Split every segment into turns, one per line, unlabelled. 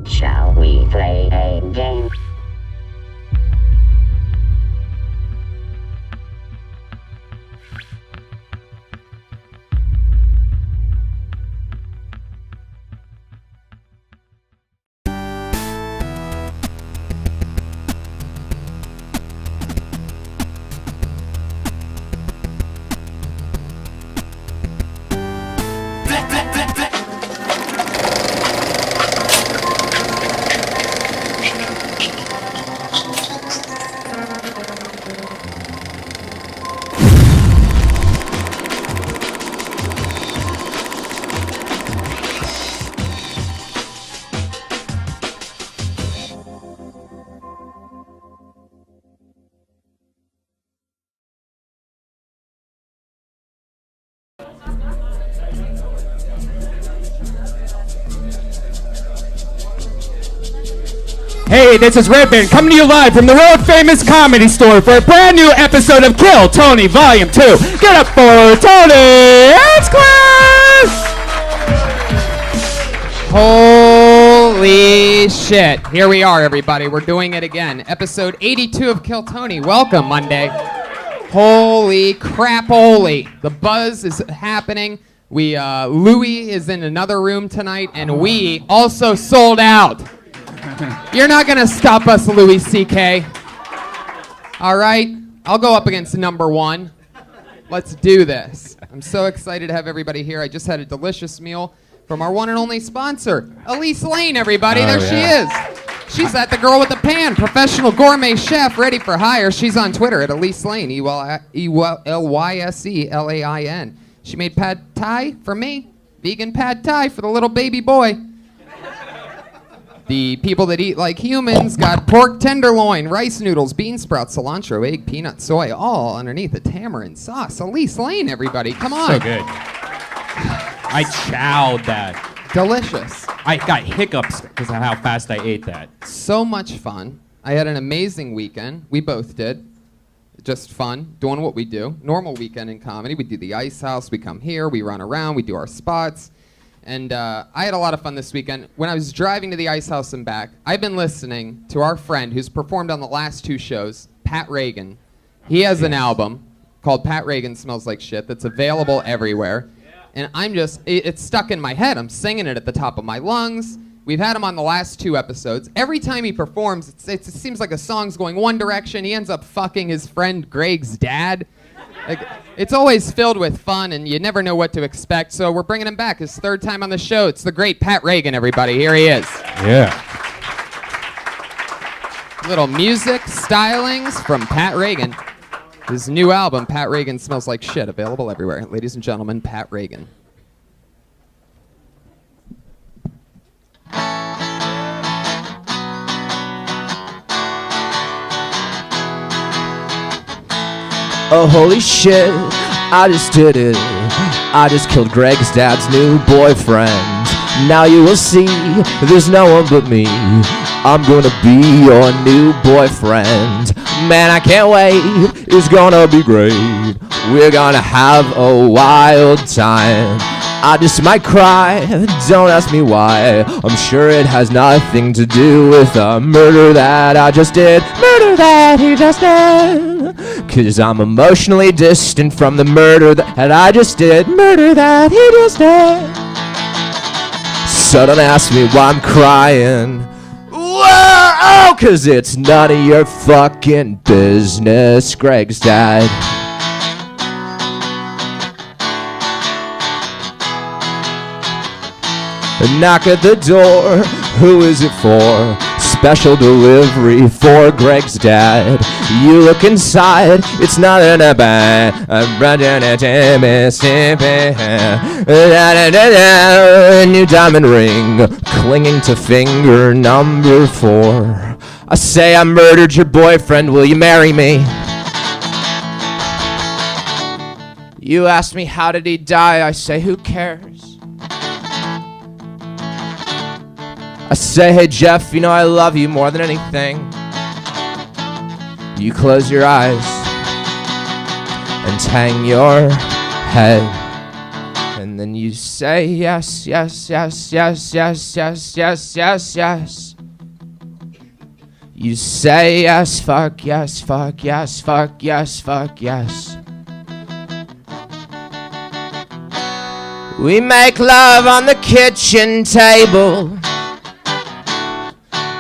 Shall we play a game?
Hey, this is Ribbon coming to you live from the world famous Comedy Store for a brand new episode of Kill Tony Volume 2. Get up for Tony! It's class! Holy shit. Here we are, everybody. We're doing it again. Episode 82 of Kill Tony. Welcome, Monday. Holy crap, holy. The buzz is happening. Louie is in another room tonight, and we also sold out. You're not going to stop us, Louis C.K. All right, I'll go up against number one. Let's do this. I'm so excited to have everybody here. I just had a delicious meal from our one and only sponsor, Elise Lane, everybody. There she is. She's at the girl with the pan, professional gourmet chef, ready for hire. She's on Twitter at Elise Lane, Elyse-Lain. She made pad thai for me, vegan pad thai for the little baby boy. The people that eat like humans got pork tenderloin, rice noodles, bean sprouts, cilantro, egg, peanut, soy, all underneath a tamarind sauce. Elise Lane, everybody, come on.
So good. I chowed that.
Delicious.
I got hiccups because of how fast I ate that.
So much fun. I had an amazing weekend. We both did. Just fun, doing what we do. Normal weekend in comedy. We do the Ice House. We come here. We run around. We do our spots. And I had a lot of fun this weekend. When I was driving to the Ice House and back, I've been listening to our friend who's performed on the last two shows, Pat Reagan. He has an album called Pat Reagan Smells Like Shit that's available everywhere. And it's stuck in my head. I'm singing it at the top of my lungs. We've had him on the last two episodes. Every time he performs, it seems like a song's going one direction. He ends up fucking his friend Greg's dad. Like, it's always filled with fun, and you never know what to expect. So we're bringing him back. His third time on the show. It's the great Pat Reagan, everybody. Here he is.
Yeah.
Little music stylings from Pat Reagan. His new album, Pat Reagan Smells Like Shit, available everywhere. Ladies and gentlemen, Pat Reagan.
Oh, holy shit, I just did it. I just killed Greg's dad's new boyfriend. Now you will see, there's no one but me. I'm gonna be your new boyfriend. Man, I can't wait, it's gonna be great. We're gonna have a wild time. I just might cry, don't ask me why. I'm sure it has nothing to do with the murder that I just did. Murder that he just did. 'Cause I'm emotionally distant from the murder that I just did. Murder that he just did. So don't ask me why I'm crying. Whoa, 'cause it's none of your fucking business, Greg's dad. Knock at the door, who is it for? Special delivery for Greg's dad. You look inside, it's not in a bag. New diamond ring, clinging to finger number 4. I say I murdered your boyfriend, will you marry me? You ask me how did he die, I say who cares? I say, hey Jeff, you know I love you more than anything. You close your eyes and hang your head, and And then you say yes, yes, yes, yes, yes, yes, yes, yes, yes. You say yes, fuck yes, fuck yes, fuck yes, fuck yes. We make love on the kitchen table,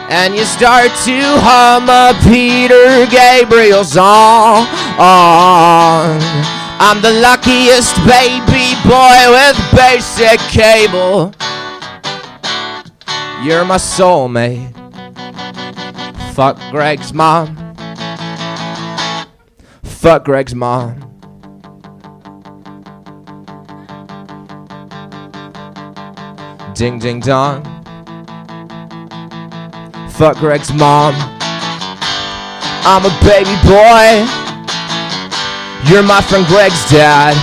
and you start to hum a Peter Gabriel song. I'm the luckiest baby boy with basic cable. You're my soulmate. Fuck Greg's mom. Fuck Greg's mom. Ding ding dong. Fuck Greg's mom. I'm a baby boy. You're my friend Greg's dad.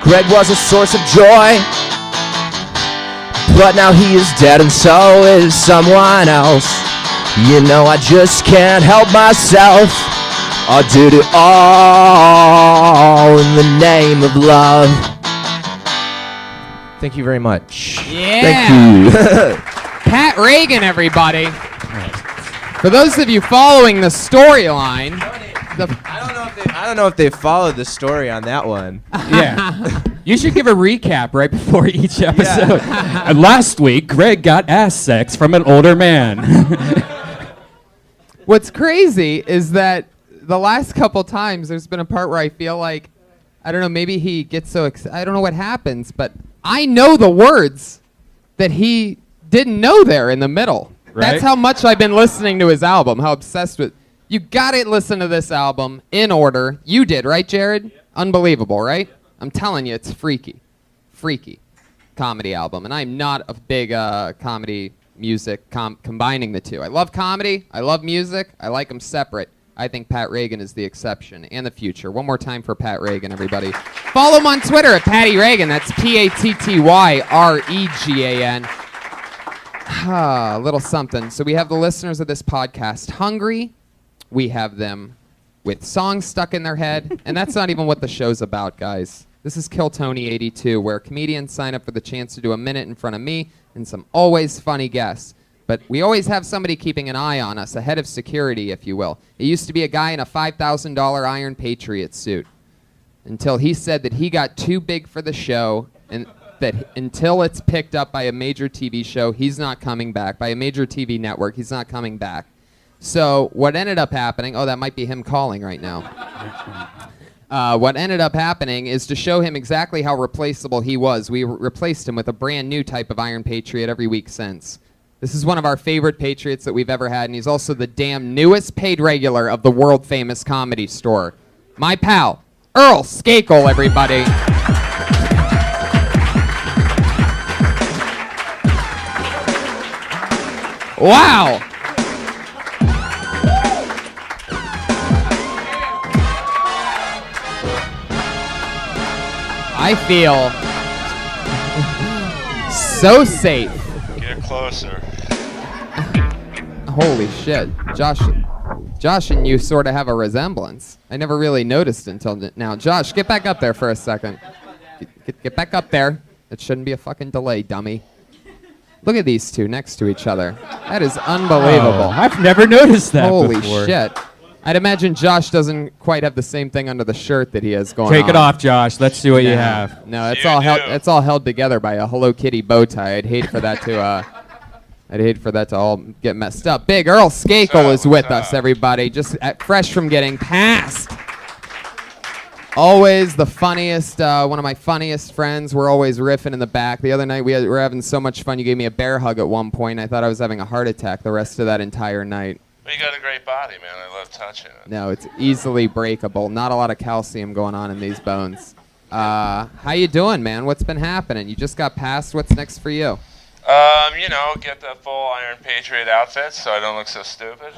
Greg was a source of joy, but now he is dead and so is someone else. You know I just can't help myself. I did it all in the name of love. Thank you very much.
Yeah.
Thank you.
Pat Reagan, everybody. For those of you following the storyline,
I don't know if they followed the story on that one.
Yeah. You should give a recap right before each episode. And last week, Greg got ass sex from an older man.
what's crazy is that the last couple times there's been a part where I feel like, I don't know, maybe he gets so I don't know what happens, but I know the words that he didn't know there in the middle.
Right.
That's how much I've been listening to his album, how obsessed with. You gotta listen to this album in order. You did, right, Jared? Yep. Unbelievable, right? I'm telling you, it's freaky. Freaky comedy album. And I'm not a big comedy music combining the two. I love comedy. I love music. I like them separate. I think Pat Reagan is the exception and the future. One more time for Pat Reagan, everybody. Follow him on Twitter at Patty Reagan. That's PattyRegan. A little something. So we have the listeners of this podcast hungry. We have them with songs stuck in their head. And that's not even what the show's about, guys. This is Kill Tony 82, where comedians sign up for the chance to do a minute in front of me and some always funny guests. But we always have somebody keeping an eye on us, a head of security, if you will. It used to be a guy in a $5,000 Iron Patriot suit, until he said that he got too big for the show, and that until it's picked up by a major TV show, he's not coming back. By a major TV network, he's not coming back. So what ended up happening, that might be him calling right now. What ended up happening is to show him exactly how replaceable he was. We replaced him with a brand new type of Iron Patriot every week since. This is one of our favorite Patriots that we've ever had, and he's also the damn newest paid regular of the world-famous Comedy Store. My pal, Earl Skakel, everybody. Wow. I feel so safe.
Get closer.
Holy shit. Josh and you sort of have a resemblance. I never really noticed until now. Josh, get back up there for a second. Get back up there. It shouldn't be a fucking delay, dummy. Look at these two next to each other. That is unbelievable.
Oh, I've never noticed that
Holy
before.
shit. I'd imagine Josh doesn't quite have the same thing under the shirt that he has going on.
Take it off, Josh. Let's see what you have.
No, it's all held together by a Hello Kitty bow tie. I'd hate for that to all get messed up. Big Earl Skakel is with us, everybody. Just fresh from getting passed. Always the funniest, one of my funniest friends. We're always riffing in the back. The other night we were having so much fun. You gave me a bear hug at one point. I thought I was having a heart attack the rest of that entire night.
Well, you got a great body, man. I love touching it.
No, it's easily breakable. Not a lot of calcium going on in these bones. How you doing, man? What's been happening? You just got passed. What's next for you?
Get the full Iron Patriot outfit so I don't look so stupid.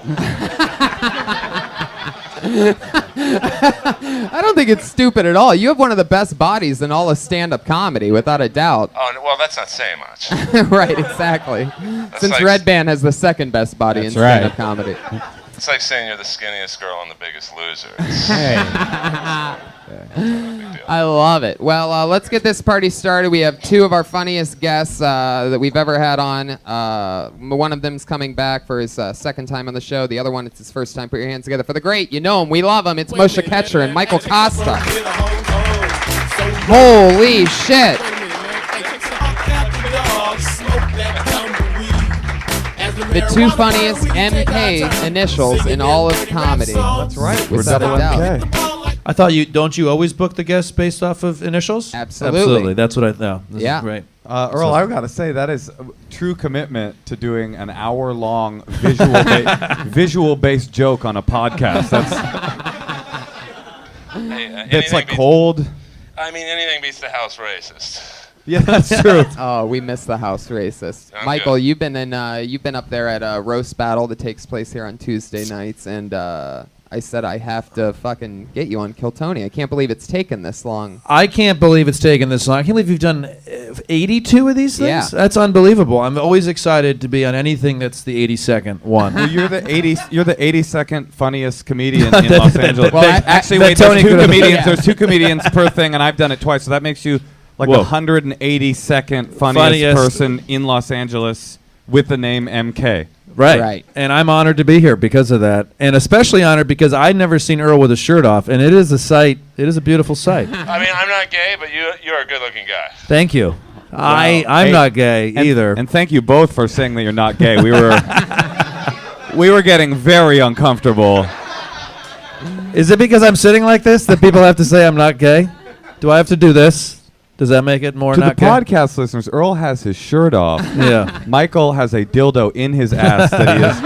I don't think it's stupid at all. You have one of the best bodies in all of stand-up comedy, without a doubt.
Oh, well, that's not saying much.
Right, exactly. Since
like
Red Band has the second best body in stand-up comedy.
It's like saying you're the skinniest girl on The Biggest Loser.
Hey.
deal.
I love it. Well, let's get this party started. We have two of our funniest guests that we've ever had on. One of them's coming back for his second time on the show. The other one, it's his first time. Put your hands together for the great. You know him. We love him. It's Moshe Kasher and Michael Kosta. Holy shit. The two funniest MK initials in all of comedy.
That's right. We're
Without a
double
doubt.
MK. I thought don't you always book the guests based off of initials?
Absolutely.
That's what I thought. This
Yeah.
is great.
Earl, I've got to say that is a true commitment to doing an hour-long visual-based joke on a podcast. That's like cold.
I mean, anything beats the house racist.
Yeah, that's true.
Oh, we miss the house racist.
I'm
Michael,
good.
you've been up there at a roast battle that takes place here on Tuesday nights, and I said I have to fucking get you on Kill Tony. I can't believe it's taken this long.
I can't believe it's taken this long. I can't believe you've done 82 of these things.
Yeah.
That's unbelievable. I'm always excited to be on anything that's the 82nd one.
Well, you're the 82nd funniest comedian in Los Angeles.
Well,
Actually,
that
wait,
Tony
there's two
could've-
comedians.
Yeah.
There's two comedians per thing, and I've done it twice, so that makes you like
Whoa.
the 182nd funniest person in Los Angeles with the name MK.
Right.
And I'm honored to be here because of that. And especially honored because I'd never seen Earl with a shirt off. And it is a sight. It is a beautiful sight.
I mean, I'm not gay, but you're a good-looking guy.
Thank you. I'm
Hey,
not gay either.
And thank you both for saying that you're not gay. We were getting very uncomfortable.
Is it because I'm sitting like this that people have to say I'm not gay? Do I have to do this? Does that make it more
To the
not gay?
podcast listeners, Earl has his shirt off.
Yeah.
Michael has a dildo in his ass that he is,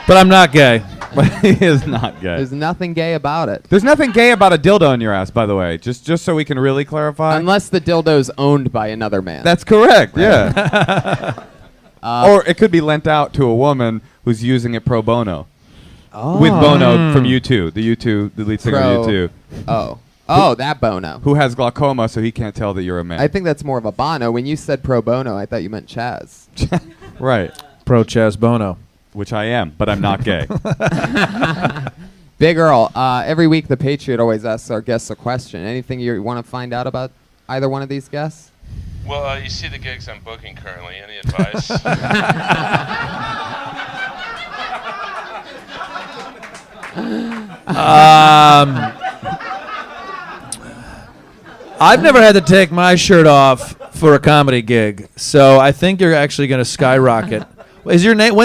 But I'm not gay.
but he is not gay.
There's nothing gay about it.
There's nothing gay about a dildo in your ass, by the way. Just so we can really clarify.
Unless the dildo's owned by another man.
That's correct. Yeah. Or it could be lent out to a woman who's using it pro bono. With Bono from U2, the lead singer of U2,
Oh, that Bono.
who has glaucoma, so he can't tell that you're a man.
I think that's more of a Bono. When you said pro bono, I thought you meant Chaz.
Right.
Pro Chaz Bono.
Which I am, but I'm not gay.
Big Earl, every week the Patriot always asks our guests a question. Anything you want to find out about either one of these guests?
Well, you see the gigs I'm booking currently. Any advice?
I've never had to take my shirt off for a comedy gig, so I think you're actually going to skyrocket. When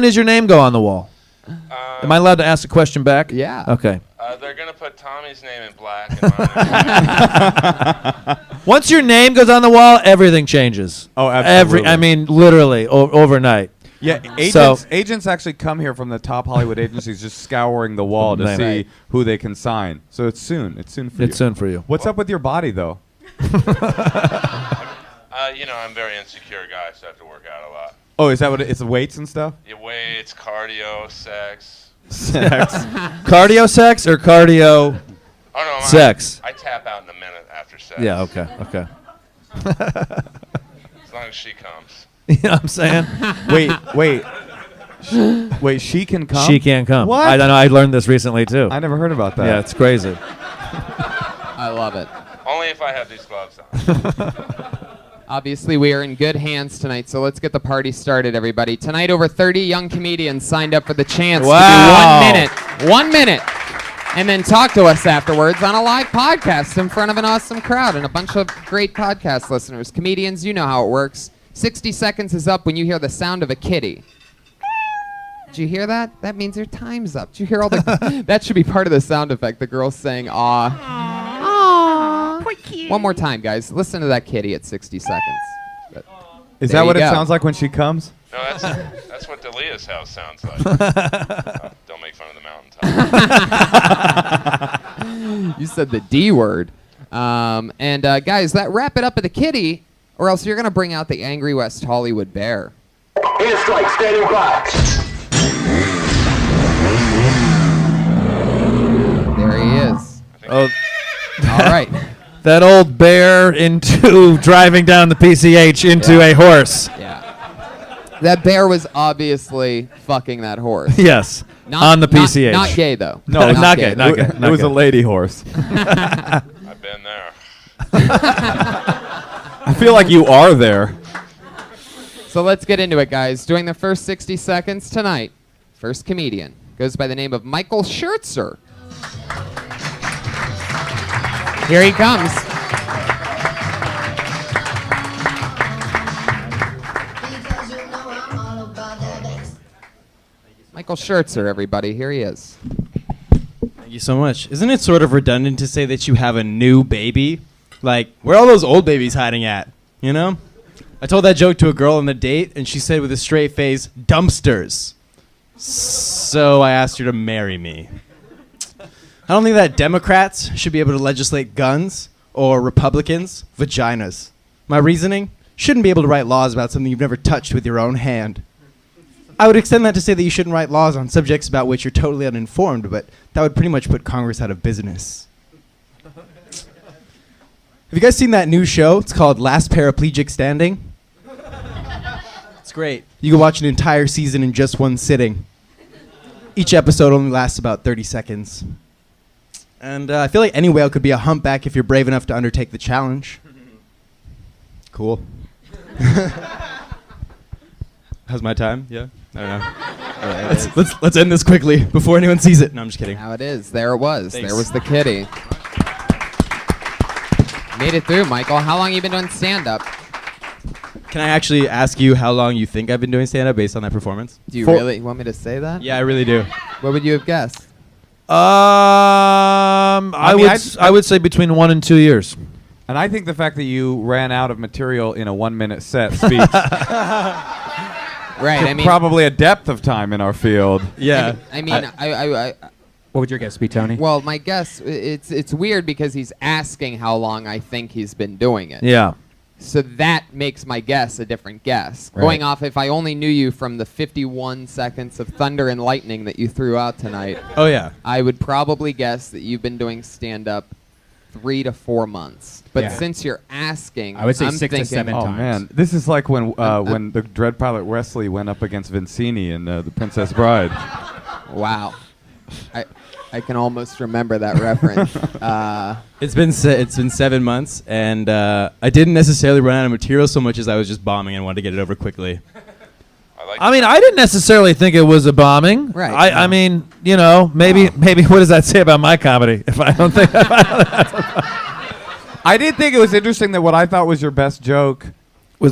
is your name go on the wall? Am I allowed to ask a question back?
Yeah.
Okay.
They're going to put Tommy's name in black and mine in white.
Once your name goes on the wall, everything changes.
Oh, absolutely.
Literally overnight.
Yeah,
So-
agents actually come here from the top Hollywood agencies just scouring the wall to
Right.
see who they can sign. So it's soon. It's soon for you.
It's soon for you.
What's up with your body, though?
I'm a very insecure guy, so I have to work out a lot.
Oh, is that what it's weights and stuff?
Your weights, cardio, sex.
Sex.
Cardio sex or cardio
Oh, no,
sex?
I tap out in a minute after sex.
Yeah, okay.
As long as she comes.
You know what I'm saying?
Wait, she can come?
She can't come.
What?
I don't know. I learned this recently, too.
I never heard about that.
Yeah, it's crazy.
I love it.
Only if I have these gloves on.
Obviously, we are in good hands tonight, so let's get the party started, everybody. Tonight, over 30 young comedians signed up for the chance
Wow.
to do 1 minute, and then talk to us afterwards on a live podcast in front of an awesome crowd and a bunch of great podcast listeners. Comedians, you know how it works. 60 seconds is up when you hear the sound of a kitty. Did you hear that? That means your time's up. Did you hear all the... That should be part of the sound effect, the girl saying, aw. Aw. One more time, guys. Listen to that kitty at 60 seconds.
Is
There
that what
you
it
go.
sounds like when she comes?
No, that's what Delia's house sounds like. Don't make fun of the mountaintop.
You said the D word. Guys, that wrap it up at the kitty, or else you're going to bring out the angry West Hollywood bear.
Airstrike standing by.
There he is.
Oh,
All right.
that old bear into driving down the PCH into a horse.
Yeah. That bear was obviously fucking that horse.
Yes, on the PCH.
Not gay, though.
No, not gay. Not gay.
It was a lady horse.
I bet.
I feel like you are there.
So let's get into it, guys. Doing the first 60 seconds tonight. First comedian goes by the name of Michael Schertzer. Here he comes. Michael Schertzer, everybody. Here he is.
Thank you so much. Isn't it sort of redundant to say that you have a new baby? Like, where are all those old babies hiding at? You know? I told that joke to a girl on a date, and she said with a straight face, dumpsters. So I asked her to marry me. I don't think that Democrats should be able to legislate guns or Republicans, vaginas. My reasoning? Shouldn't be able to write laws about something you've never touched with your own hand. I would extend that to say that you shouldn't write laws on subjects about which you're totally uninformed, but that would pretty much put Congress out of business. Have you guys seen that new show? It's called Last Paraplegic Standing. It's great. You can watch an entire season in just one sitting. Each episode only lasts about 30 seconds. And I feel like any whale could be a humpback if you're brave enough to undertake the challenge. Cool. How's my time? Yeah? I don't know. Let's end this quickly before anyone sees it. No, I'm just kidding.
Now it is. There it was.
Thanks.
There was the kitty. Made it through, Michael. How long you been doing stand-up?
Can I actually ask you how long you think I've been doing stand-up based on that performance?
Do you really want me to say that?
Yeah, I really do.
What would you have guessed?
I would say between 1 and 2 years.
And I think the fact that you ran out of material in a 1-minute set speaks
Right. I mean,
probably a depth of time in our field.
Yeah.
I mean,
What would your guess be, Tony?
well, my guess, it's weird because he's asking how long I think he's been doing it.
Yeah.
So that makes my guess a different guess.
Right.
Going off, if I only knew you from the 51 seconds of thunder and lightning that you threw out tonight,
Oh, yeah.
I would probably guess that you've been doing stand-up 3 to 4 months. But
Yeah.
since you're asking,
I would say
I'm
6 to
thinking,
7
Oh
times.
man, this is like when the Dread Pilot Wesley went up against Vincini in The Princess Bride.
Wow. I can almost remember that reference.
It's been 7 months, and I didn't necessarily run out of material so much as I was just bombing and wanted to get it over quickly.
I mean, I didn't necessarily think it was a bombing.
Right.
I mean, you know, maybe what does that say about my comedy? If I don't think
I did think it was interesting that what I thought was your best joke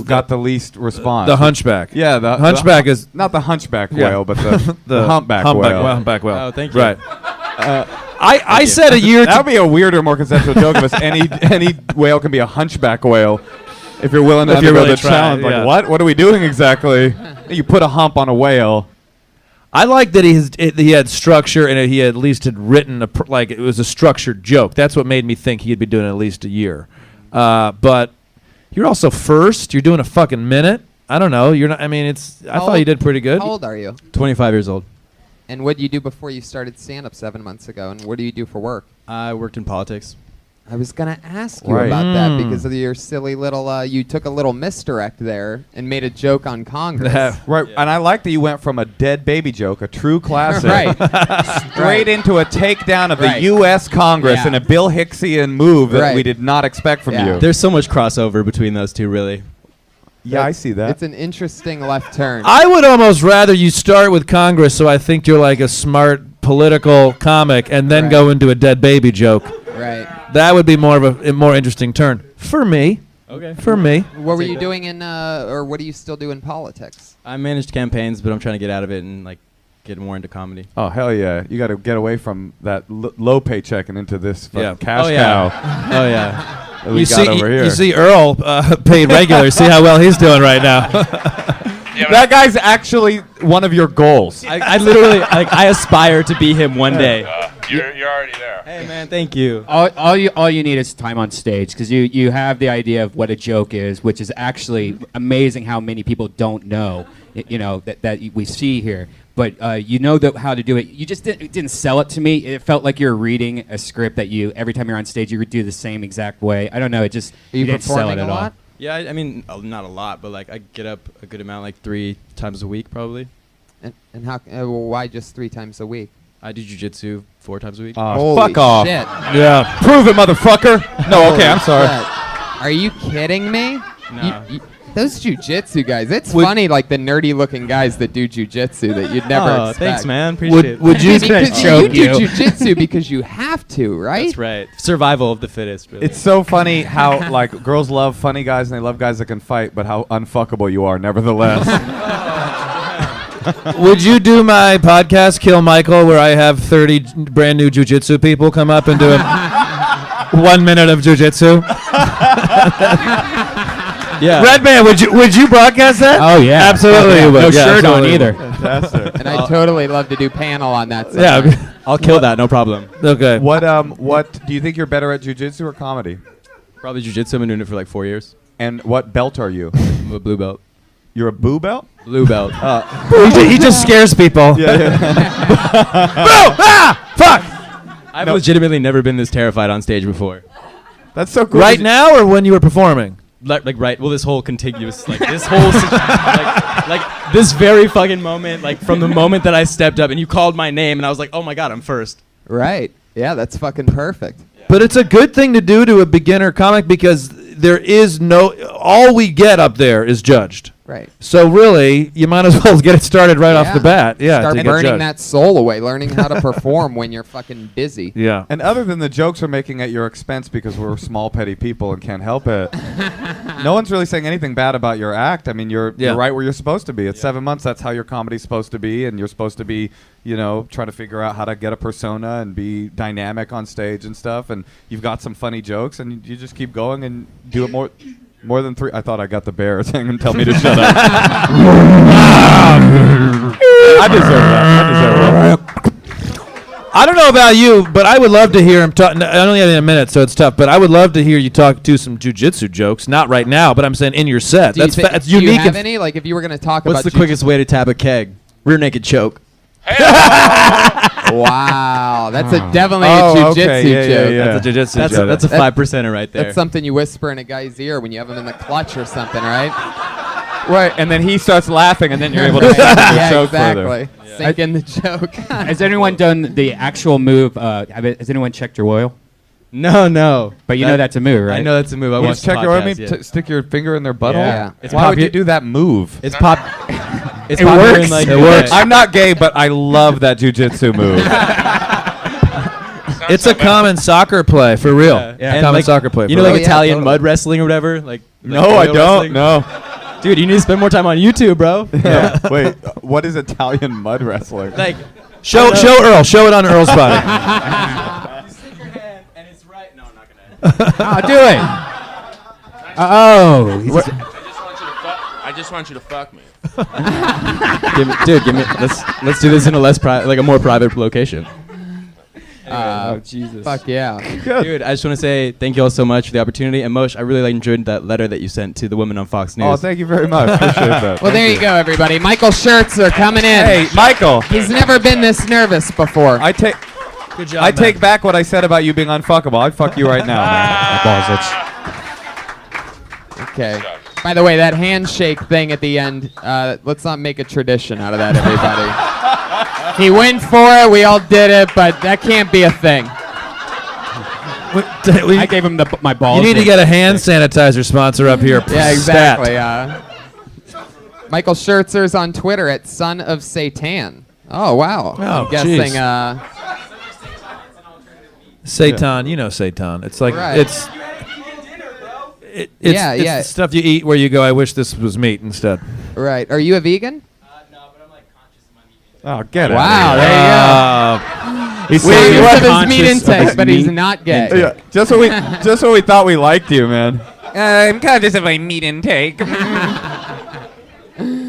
got the least response.
the hunchback.
Yeah, the
Hunchback is
not the hunchback
Yeah.
whale, but the humpback whale.
Humpback whale.
Oh, thank you.
Right. I said a year.
That would be a weirder, more conceptual joke if it's any whale can be a hunchback whale. If you're willing to
If you're
undergo
really
the
trying,
challenge,
yeah.
like what? What are we doing exactly? You put a hump on a whale.
I like that he had structure and he at least had written like it was a structured joke. That's what made me think he'd be doing it at least a year. But you're also first. You're doing a fucking minute. I don't know. You're not. I mean, I thought you did pretty good.
How old are you?
25 years old.
And what did you do before you started stand-up 7 months ago? And what do you do for work?
I worked in politics.
I was going to ask you
Right.
about that
Mm.
because of your silly little, you took a little misdirect there and made a joke on Congress.
Right, and I like that you went from a dead baby joke, a true classic,
Right.
straight into a takedown of
Right.
the U.S. Congress
Yeah.
in a Bill Hicksian move that
Right.
we did not expect from
Yeah.
you.
There's so much crossover between those two, really.
Yeah, I see that.
It's an interesting left turn.
I would almost rather you start with Congress, so I think you're like a smart political comic, and then
Right.
go into a dead baby joke.
Right.
That would be more of a more interesting turn for me.
Okay.
For me.
What were
Take
you
that.
doing in, or what do you still do in politics?
I managed campaigns, but I'm trying to get out of it and like get more into comedy.
Oh hell yeah! You got to get away from that low paycheck and into this fucking
Yeah.
cash
Oh, yeah.
cow
Oh yeah.
that we got over here.
You see Earl paid regular. See how well he's doing right now.
Yeah,
that guy's actually one of your goals.
I literally like I aspire to be him one day.
you're already there.
Hey man, thank you.
All you need is time on stage because you have the idea of what a joke is, which is actually amazing how many people don't know. That we see here, but you know how to do it. You just didn't sell it to me. It felt like you're reading a script that you every time you're on stage you would do the same exact way. I don't know. It just
Are you
didn't sell
performing
it
a
at all.
lot?
Yeah, I mean not a lot, but like I get up a good amount, like 3 times a week probably.
And how? Well, why just 3 times a week?
I do jujitsu 4 times a week.
Holy
fuck off.
shit.
Yeah.
Prove it, motherfucker. No, okay, I'm sorry.
Shit. Are you kidding me?
No.
Those jujitsu guys, it's
Would-
funny, like the nerdy looking guys that do jujitsu that you'd never
Oh,
expect.
thanks, man. Appreciate it.
Would you?
Because you
choke
do
you.
jujitsu because you have to, right?
That's right. Survival of the fittest. Really.
It's so funny how like girls love funny guys and they love guys that can fight, but how unfuckable you are, nevertheless.
Would you do my podcast, Kill Michael, where I have 30 brand new jujitsu people come up and do 1 minute of jujitsu?
yeah.
Redman, would you broadcast that?
Oh, yeah.
Absolutely. you would.
No
Yeah,
shirt on
absolutely.
either.
Fantastic.
And I'd totally love to do panel on that.
Yeah.
sometime.
I'll kill that. No problem.
Okay.
What do you think you're better at jujitsu or comedy?
Probably jujitsu. I've been doing it for like 4 years.
And what belt are you?
I'm a blue belt.
You're a boo belt?
Blue belt.
He just scares people. Fuck!
I've legitimately never been this terrified on stage before.
That's so cool.
Right now or when you were performing?
Like right. Well, this whole contiguous, like this whole, like this very fucking moment, like from the moment that I stepped up and you called my name and I was like, oh my god, I'm first.
Right. Yeah, that's fucking perfect.
But it's a good thing to do to a beginner comic because there is all we get up there is judged.
Right.
So really, you might as well get it started right off the bat. Yeah.
Start
to get
burning
judged.
that soul away, learning how to perform when you're fucking busy.
Yeah.
And other than the jokes we're making at your expense because we're small, petty people and can't help it, no one's really saying anything bad about your act. I mean, you're right where you're supposed to be. At 7 months, that's how your comedy's supposed to be, and you're supposed to be, trying to figure out how to get a persona and be dynamic on stage and stuff. And you've got some funny jokes, and you just keep going and do it more than 3. I thought I got the bear thing and tell me to shut up. I deserve that.
I don't know about you, but I would love to hear him talk. I only have a minute, so it's tough. But I would love to hear you talk to some jujitsu jokes. Not right now, but I'm saying in your set.
Do you
That's
thi-
that's
do you
unique.
have any? Like, if you were going to talk
What's
about
the quickest way to tap a keg? Rear naked choke.
Wow, that's definitely
Oh,
a
okay,
jujitsu
yeah,
joke.
yeah.
That's a jujitsu joke.
That's a 5%er right there.
That's something you whisper in a guy's ear when you have him in the clutch or something, right?
Right, and then he starts laughing, and then you're able to sink into the
Yeah,
joke
exactly.
further.
Sink in the joke.
Has anyone done the actual move? Has anyone checked your oil?
No.
But you know that's a move, right?
I know that's a move. I
You
watched
just check
the
your arm,
podcast, yeah.
stick your finger in their butthole.
Yeah.
It's
Why would
popu-
you do that move?
It's pop. It's
It
popular
works.
in, like,
It
UK.
works.
I'm not gay, but I love that jujitsu move.
It's a common soccer play for real.
Yeah. And,
Common
like,
soccer play.
You
for
know,
real.
like
yeah,
Italian
totally.
mud wrestling or whatever. Like
No,
like
I
oil
don't.
wrestling?
No.
Dude, you need to spend more time on YouTube, bro.
Yeah. Wait, what is Italian mud wrestling?
Like
show Earl. Show it on Earl's body.
and it's right. No, I'm not gonna.
Do it. Oh.
I just want you to fuck me.
Give me. Let's do this in a a more private location.
Jesus.
Fuck yeah.
Dude, I just want to say thank you all so much for the opportunity. And Moshe, I really enjoyed that letter that you sent to the women on Fox News.
Oh, thank you very much. Appreciate that.
Well, there you go, everybody. Michael Schertzer coming in.
Hey, Michael.
He's never been this nervous before.
I take
Good job.
I take back what I said about you being unfuckable. I'd fuck you right now, man.
Okay. By the way, that handshake thing at the end, let's not make a tradition out of that, everybody. He went for it, we all did it, but that can't be a thing.
I gave him my balls.
You need to get a hand sanitizer sponsor up here.
Yeah,
Stat.
exactly. Michael Schertzer's on Twitter at Son of Satan. Oh, wow.
Oh,
I'm guessing,
Seitan, you know Seitan. It's like
Right.
it's
Yeah,
it's
yeah.
the stuff you eat where you go, I wish this was meat instead.
right. Are you a vegan?
Oh, get it.
Wow, there
He's
you go.
saying
Conscious
what?
of his
conscious
meat
of
intake,
his
but he's
meat
not gay.
Yeah, just when we thought we liked you, man.
I'm conscious of my meat intake.
I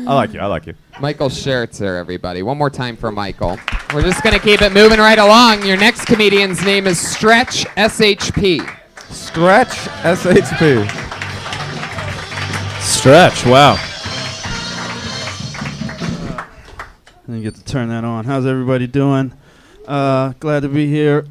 like you.
Michael Schertzer, everybody. One more time for Michael. We're just going to keep it moving right along. Your next comedian's name is Stretch SHP.
Stretch SHP.
Stretch, wow.
Didn't get to turn that on. How's everybody doing? Glad to be here.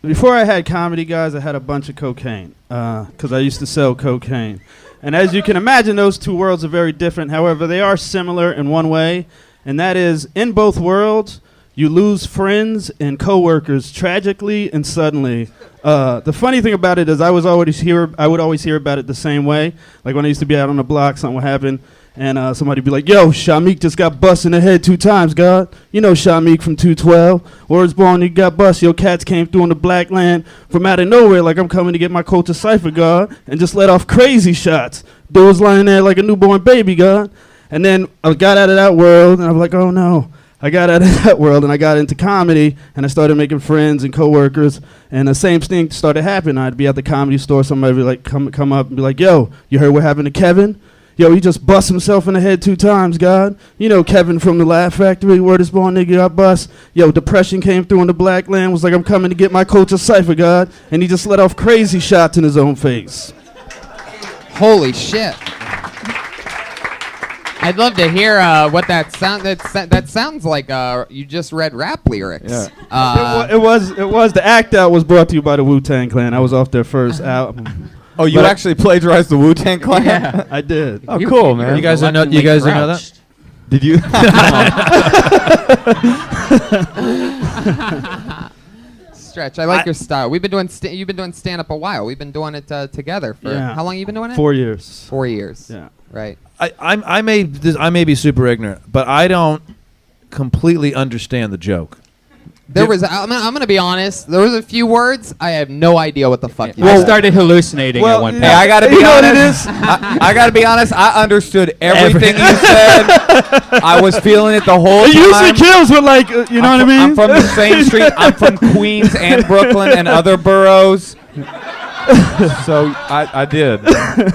Before I had comedy, guys, I had a bunch of cocaine because I used to sell cocaine. And as you can imagine, those two worlds are very different. However, they are similar in one way, and that is in both worlds, you lose friends and coworkers tragically and suddenly. The funny thing about it is I would always hear about it the same way. Like when I used to be out on the block, something would happen, and somebody would be like, yo, Shamik just got bust in the head 2 times, God. You know Shamik from 212. Words born, he got bust. Your cats came through in the black land from out of nowhere like I'm coming to get my culture cipher, God, and just let off crazy shots. Dude was lying there like a newborn baby, God. And then I got out of that world, and I was like, oh, no. I got out of that world, and I got into comedy, and I started making friends and coworkers, and the same thing started happening. I'd be at the comedy store, somebody would like come up and be like, yo, you heard what happened to Kevin? Yo, he just bust himself in the head 2 times, God. You know Kevin from the Laugh Factory, word is born, nigga, got bust. Yo, depression came through in the black land, was like, I'm coming to get my culture cipher, God, and he just let off crazy shots in his own face.
Holy shit. I'd love to hear what that sound. That sounds like you just read rap lyrics.
Yeah. It was the act out was brought to you by the Wu-Tang Clan. I was off their first album.
Oh, you actually plagiarized the Wu-Tang Clan?
Yeah, I did.
Oh, cool, man.
You guys didn't know that?
Did you?
Stretch, I like your style. We've been doing you've been doing stand up a while. We've been doing it together for how long? You been doing it?
4 years.
4 years.
Yeah.
Right.
I may be super ignorant, but I don't completely understand the joke.
There was. I'm gonna be honest. There was a few words. I have no idea what the fuck.
I started hallucinating at one point.
Hey, I gotta be honest. I gotta be honest. I understood everything you said. I was feeling it the whole time.
It usually kills with like, you know what I mean?
I'm from the same street. I'm from Queens and Brooklyn and other boroughs. So I did.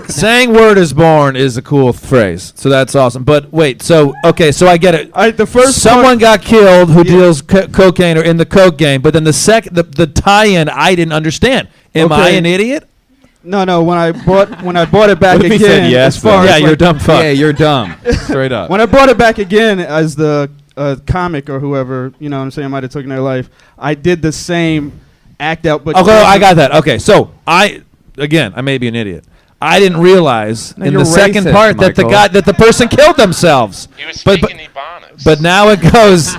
Saying "word is born" is a cool phrase, so that's awesome. But wait, so I get it.
The first
someone got killed who deals cocaine or in the coke game, but then the tie-in I didn't understand. Am I an idiot?
No. When I bought it back
What if
again,
he said yes,
as far
though?
as
You're a dumb fuck.
Yeah, you're dumb. Straight up.
When I brought it back again as the comic or whoever, you know what I'm saying, might have taken their life, I did the same act out. But
I got that. Okay, so I may be an idiot. I didn't realize in the second
racist,
part that the person killed themselves.
He was speaking Ebonics.
But now it goes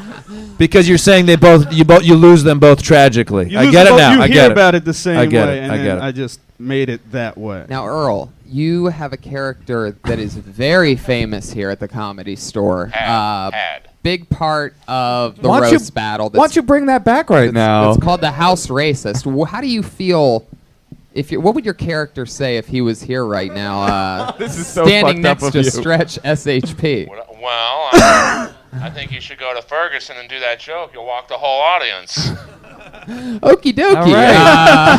because you're saying you lose them both tragically. I get it now.
You
I
hear
get it.
about it the same
I get
way,
it.
and
I
then
get it.
I just made it that way.
Now, Earl, you have a character that is very famous here at the Comedy Store.
Had.
Big part of the roast battle.
Why don't you bring that back right now?
It's called the House Racist. How do you feel? What would your character say if he was here right now?
This is so
standing
fucked up
next
of
to
you.
Stretch SHP.
Well, I think you should go to Ferguson and do that joke. You'll walk the whole audience.
Okie dokie.
All right.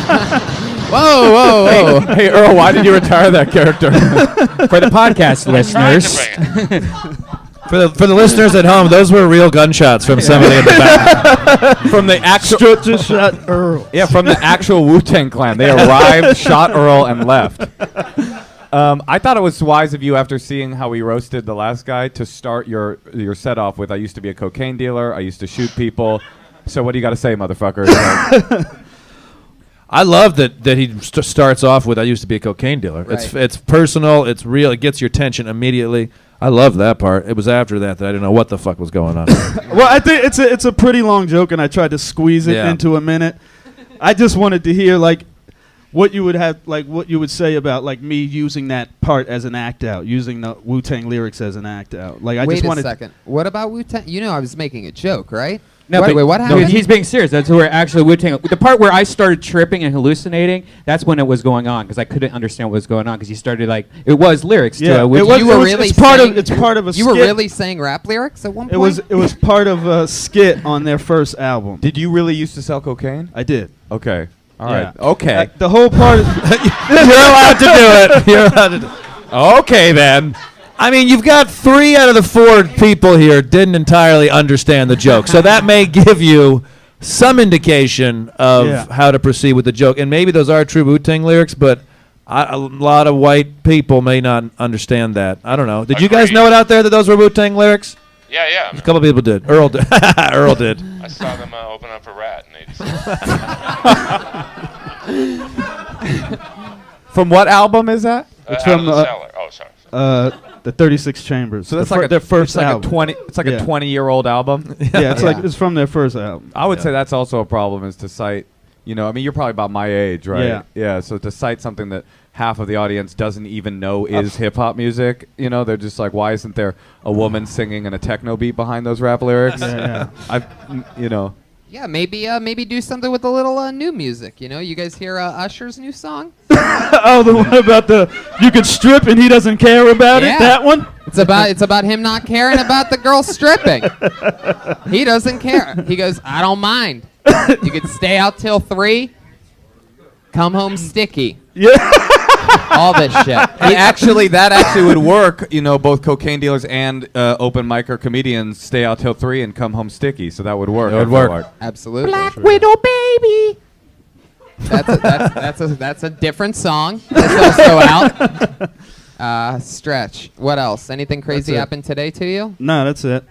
Whoa.
Hey, Earl, why did you retire that character?
For the podcast listeners.
Trying to bring it.
For the listeners at home, those were real gunshots from somebody in the back.
From the actual
shot Earl.
Yeah, from the actual Wu-Tang Clan. They arrived, shot Earl, and left. I thought it was wise of you, after seeing how we roasted the last guy, to start your set off with, I used to be a cocaine dealer, I used to shoot people. So what do you got to say, motherfucker?
I love that he starts off with, I used to be a cocaine dealer.
Right.
It's personal, it's real, it gets your attention immediately. I love that part. It was after that I didn't know what the fuck was going on.
Well, I think it's a pretty long joke, and I tried to squeeze it into a minute. I just wanted to hear what you would say about me using that part as an act out, using the Wu-Tang lyrics as an act out.
Wait a second. What about Wu-Tang? You know I was making a joke, right?
No,
wait, what happened?
No, he's being serious. That's where actually Wu-Tang. The part where I started tripping and hallucinating, that's when it was going on, because I couldn't understand what was going on, because he started it was lyrics to it.
It's part of a skit.
You were really saying rap lyrics at one point?
It was part of a skit on their first album.
Did you really used to sell cocaine?
I did.
Okay. All right.
Yeah.
Okay.
The whole part.
You're allowed to do it. You're allowed to do it.
Okay, then.
I mean, you've got 3 out of the 4 people here didn't entirely understand the joke. So that may give you some indication of how to proceed with the joke. And maybe those are true Wu-Tang lyrics, but a lot of white people may not understand that. I don't know. Did you guys know it out there that those were Wu-Tang lyrics?
Yeah.
A couple people did. Earl did. Earl did.
I saw them open up for Rat in '86.
From what album is that?
Out of the Cellar. Oh, sorry.
The 36 Chambers.
So that's
The
like
their first
it's like
album.
a 20. It's like
Yeah.
a 20-year-old album.
Yeah, it's
Yeah.
like it's from their first album.
I would say that's also a problem, is to cite. You know, I mean, you're probably about my age, right?
Yeah.
Yeah. So to cite something that half of the audience doesn't even know is hip hop music, you know, they're just like, why isn't there a woman singing and a techno beat behind those rap lyrics?
Yeah.
You know.
Yeah, maybe do something with a little new music. You know, you guys hear Usher's new song?
Oh, the one about you could strip and he doesn't care about
Yeah.
it. That one.
It's about him not caring about the girl stripping. He doesn't care. He goes, I don't mind. You could stay out till 3. Come home sticky.
Yeah.
All this shit.
That actually would work. You know, both cocaine dealers and open micer comedians stay out till 3 and come home sticky. So that would work.
It would
I feel
work.
like.
Absolutely. Black Widow baby. That's a different song. It's also out. Stretch. What else? Anything crazy
That's it.
happened today to you?
No, that's it.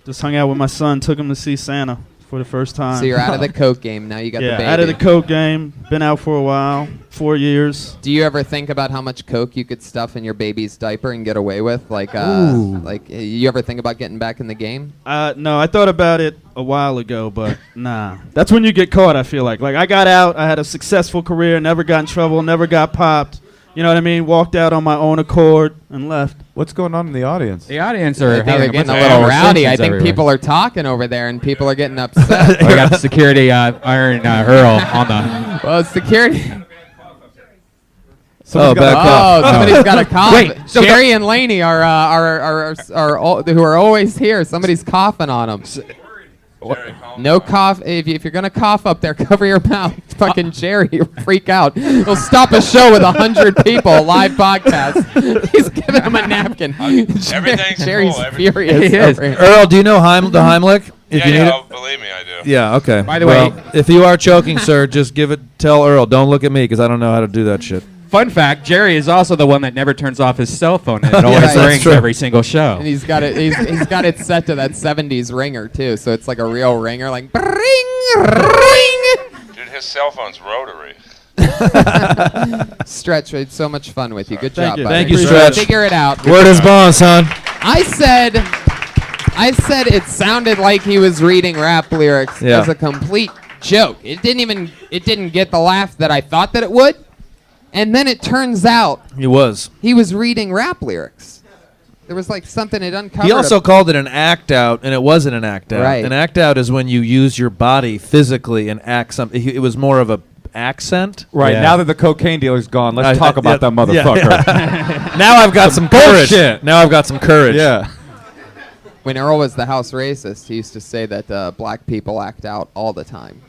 Just hung out with my son. Took him to see Santa for the first time.
So you're out of the coke game now. You got the
Yeah,
baby.
out of the coke game. Been out for a while. 4 years.
Do you ever think about how much coke you could stuff in your baby's diaper and get away with? Like you ever think about getting back in the game?
No, I thought about it a while ago, but nah. That's when you get caught, I feel like. Like, I got out. I had a successful career. Never got in trouble. Never got popped. You know what I mean? Walked out on my own accord and left.
What's going on in the audience?
The audience
I
are
think they're
having
getting a
bunch of
little rowdy. I
conversations
think
everywhere.
people are talking over there, and people are getting upset.
We got security Iron Earl on the.
Well, security.
Someone's got a cough.
Oh, somebody's got a cough.
Wait, so
Jerry and Laney are who are always here. Somebody's coughing on them. No cough. If you're gonna cough up there, cover your mouth. Fucking Jerry, you'll freak out. He'll stop a show with 100 people, live podcast. He's giving him a napkin.
Everything's
Jerry's
cool, everything-
furious.
He is.
over here.
Earl, do you know the Heimlich? If you need it?
Believe me, I do.
Yeah. Okay.
By the
Well,
way-
if you are choking, sir, just tell Earl. Don't look at me because I don't know how to do that shit.
Fun fact: Jerry is also the one that never turns off his cell phone, and it always
that's
rings
true.
every single show.
And he's got it. He's got it set to that 70s ringer too, so it's like a real ringer, like ring, ring.
Dude, his cell phone's rotary.
Stretch, we had so much fun with you. Good job,
you.
buddy.
Thank you, Stretch.
Figure it out.
Word is bond, son.
I said it sounded like he was reading rap lyrics
Yeah.
as a complete joke. It didn't get the laugh that I thought that it would. And then it turns out
He was.
he was reading rap lyrics. There was like something it uncovered.
He also called it an act out, and it wasn't an act out.
Right.
An act out is when you use your body physically and act something. It was more of a accent.
Right.
Yeah.
Now that the cocaine dealer's gone, let's talk about that motherfucker.
Now I've got some courage.
bullshit.
Now I've got some courage.
Yeah.
when Earl was the house racist, he used to say that black people act out all the time.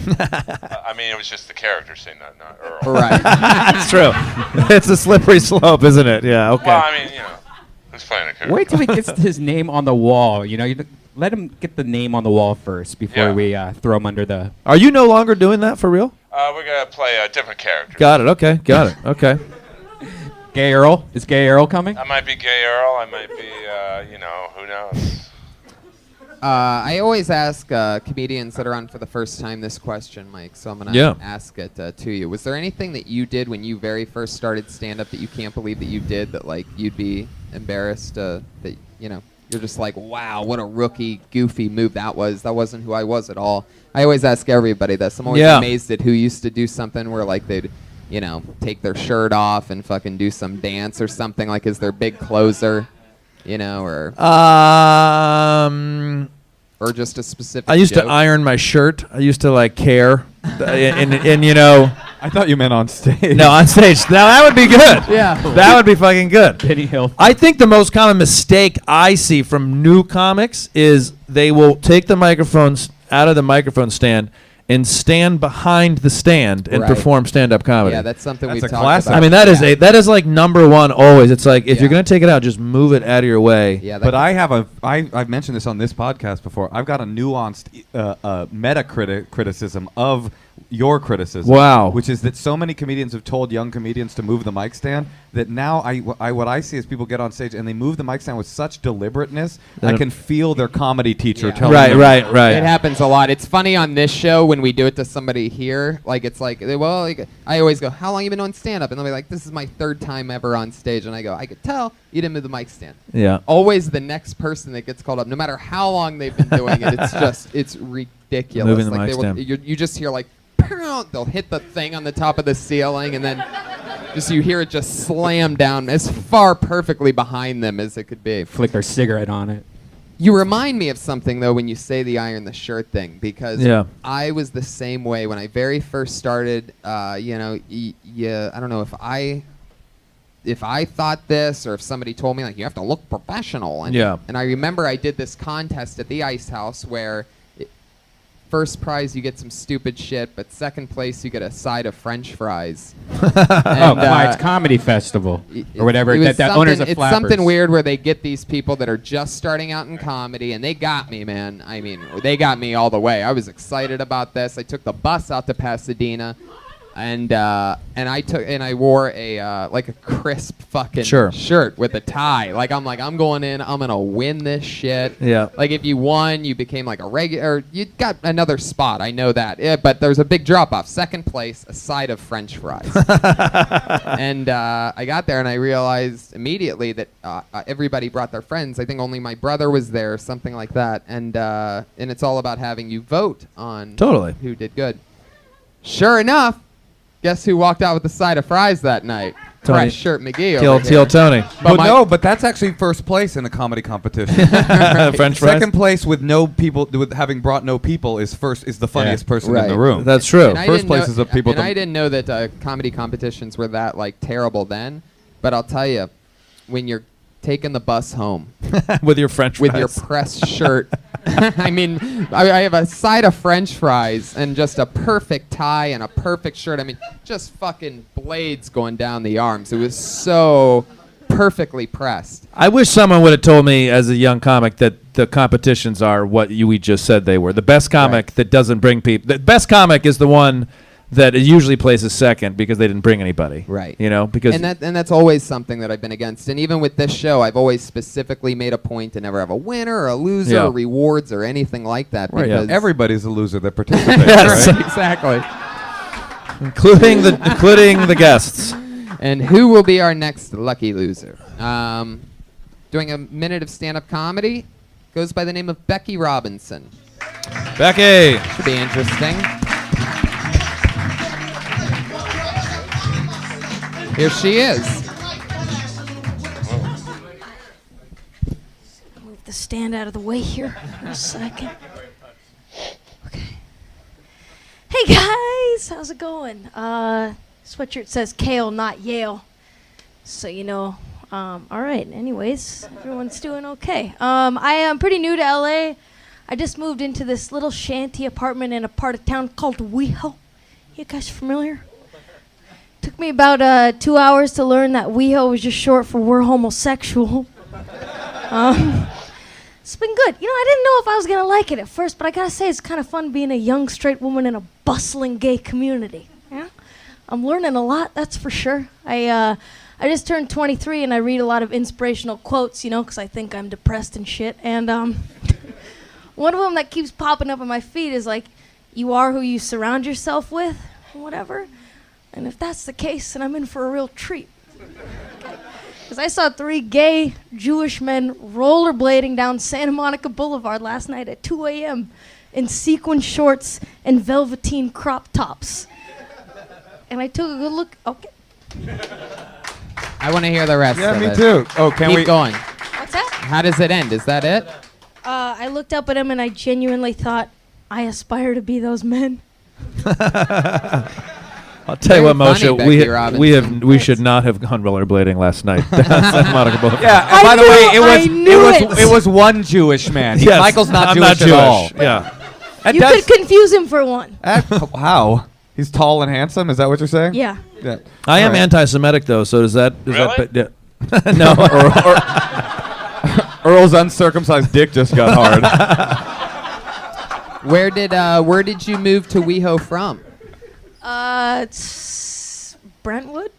I mean, it was just the character saying that, not Earl.
Right.
That's true. It's a slippery slope, isn't it? Yeah. Okay.
Well, I mean, who's playing a character?
Wait till he gets his name on the wall. You let him get the name on the wall first before we throw him under the.
Are you no longer doing that for real?
We're going to play a different character.
Got it. Okay. Got it. Okay.
Gay Earl? Is Gay Earl coming?
I might be Gay Earl. I might be, who knows?
I always ask comedians that are on for the first time this question, Mike, so I'm going
Yeah.
to ask it to you. Was there anything that you did when you very first started stand-up that you can't believe that you did that, like, you'd be embarrassed that, you're just like, wow, what a rookie, goofy move that was. That wasn't who I was at all. I always ask everybody this. I'm always amazed at who used to do something where, like, they'd, take their shirt off and fucking do some dance or something, like, as their big closer. Or just a specific.
I used
joke.
to iron my shirt. I used to care, and
I thought you meant on stage.
No, on stage. Now that would be good.
Yeah,
that would be fucking good.
Penny Hill.
I think the most common mistake I see from new comics is they will take the microphones out of the microphone stand and stand behind the stand and
Right.
perform stand-up comedy.
Yeah, that's something
That's
we've
a
talked
classic.
about.
I mean, that is like number one always. It's like if you're
Yeah.
gonna take it out, just move it out of your way.
Yeah,
But I've mentioned this on this podcast before. I've got a nuanced meta criticism of your criticism.
Wow.
Which is that so many comedians have told young comedians to move the mic stand that now what I see is people get on stage and they move the mic stand with such deliberateness. I can feel their comedy teacher telling them.
Right.
It happens a lot. It's funny on this show when we do it to somebody here. Like, it's like, well, like, I always go, how long you been on stand-up? And they'll be like, this is my 3rd time ever on stage. And I go, I could tell you didn't move the mic stand.
Yeah.
Always the next person that gets called up, no matter how long they've been doing it, it's ridiculous.
Moving the
like
mic stand.
You just hear like, they'll hit the thing on the top of the ceiling, and then just you hear it just slam down as far perfectly behind them as it could be.
Flick their cigarette on it.
You remind me of something, though, when you say the iron the shirt thing, because I was the same way when I very first started. I don't know if I thought this or if somebody told me, like, you have to look professional. And I remember I did this contest at the Ice House where first prize you get some stupid shit, but second place you get a side of French fries.
It's Comedy Festival or whatever. That owners of
it's
Flappers.
something weird where they get these people that are just starting out in comedy, and they got me, man. I mean, they got me all the way. I was excited about this. I took the bus out to Pasadena, and I wore a like a crisp fucking shirt with a tie. I'm going in. I'm gonna win this shit.
Yeah.
Like, if you won, you became like a regular. You got another spot. I know that. Yeah, but there's a big drop off. Second place, a side of French fries. And I got there and I realized immediately that everybody brought their friends. I think only my brother was there, something like that. And it's all about having you vote on who did good. Sure enough. Guess who walked out with the side of fries that night? Fresh Shirt McGee over
Teal Tony.
But that's actually first place in a comedy competition.
French fries.
Second place with no people, with having brought no people, is the funniest person in the room.
That's true.
First place is the people.
And I didn't know that comedy competitions were that like terrible then, but I'll tell you, when you're taking the bus home
with your French fries,
with your pressed shirt. I mean, I have a side of French fries and just a perfect tie and a perfect shirt. I mean, just fucking blades going down the arms. It was so perfectly pressed.
I wish someone would have told me as a young comic that the competitions are what we just said they were. The best comic that doesn't bring people. The best comic is the one that usually places second because they didn't bring anybody.
Right.
You know, because
and that's always something that I've been against. And even with this show, I've always specifically made a point to never have a winner or a loser or rewards or anything like that.
Right,
because
everybody's a loser that participates.
Yes,
right?
exactly.
including the guests.
And who will be our next lucky loser? Doing a minute of stand-up comedy, goes by the name of Becky Robinson.
Becky.
Should be interesting. Here she is.
Move the stand out of the way here for a second. Okay. Hey guys, how's it going? Sweatshirt says Kale, not Yale. So you know. All right. Anyways, everyone's doing okay. I am pretty new to LA. I just moved into this little shanty apartment in a part of town called WeHo. You guys familiar? Took me about 2 hours to learn that WeHo was just short for we're homosexual. It's been good. You know, I didn't know if I was gonna like it at first, but I gotta say it's kind of fun being a young straight woman in a bustling gay community. Yeah, I'm learning a lot. That's for sure. I just turned 23 and I read a lot of inspirational quotes, you know, because I think I'm depressed and shit. And one of them that keeps popping up on my feed is like, "You are who you surround yourself with," or whatever. And if that's the case, then I'm in for a real treat. Because I saw 3 gay Jewish men rollerblading down Santa Monica Boulevard last night at 2 a.m. in sequin shorts and velveteen crop tops. And I took a good look. Okay.
I want to hear the rest of it.
Yeah, me too. Oh, can we
keep going?
What's that?
How does it end? Is that it?
I looked up at him and I genuinely thought, I aspire to be those men.
I'll tell you what,
Very funny,
Moshe,
Becky
we should not have gone rollerblading last night. Santa Monica Boulevard.
Yeah, and by the way, it was one Jewish man.
Yes,
Michael's not
I'm
Jewish
not Jewish.
at all.
Yeah.
And
You could confuse him for one.
how? He's tall and handsome. Is that what you're saying?
Yeah.
Yeah.
I am
All right.
anti-Semitic though, so does that?
Really?
No.
Earl's uncircumcised dick just got hard.
Where did you move to WeHo from?
It's Brentwood.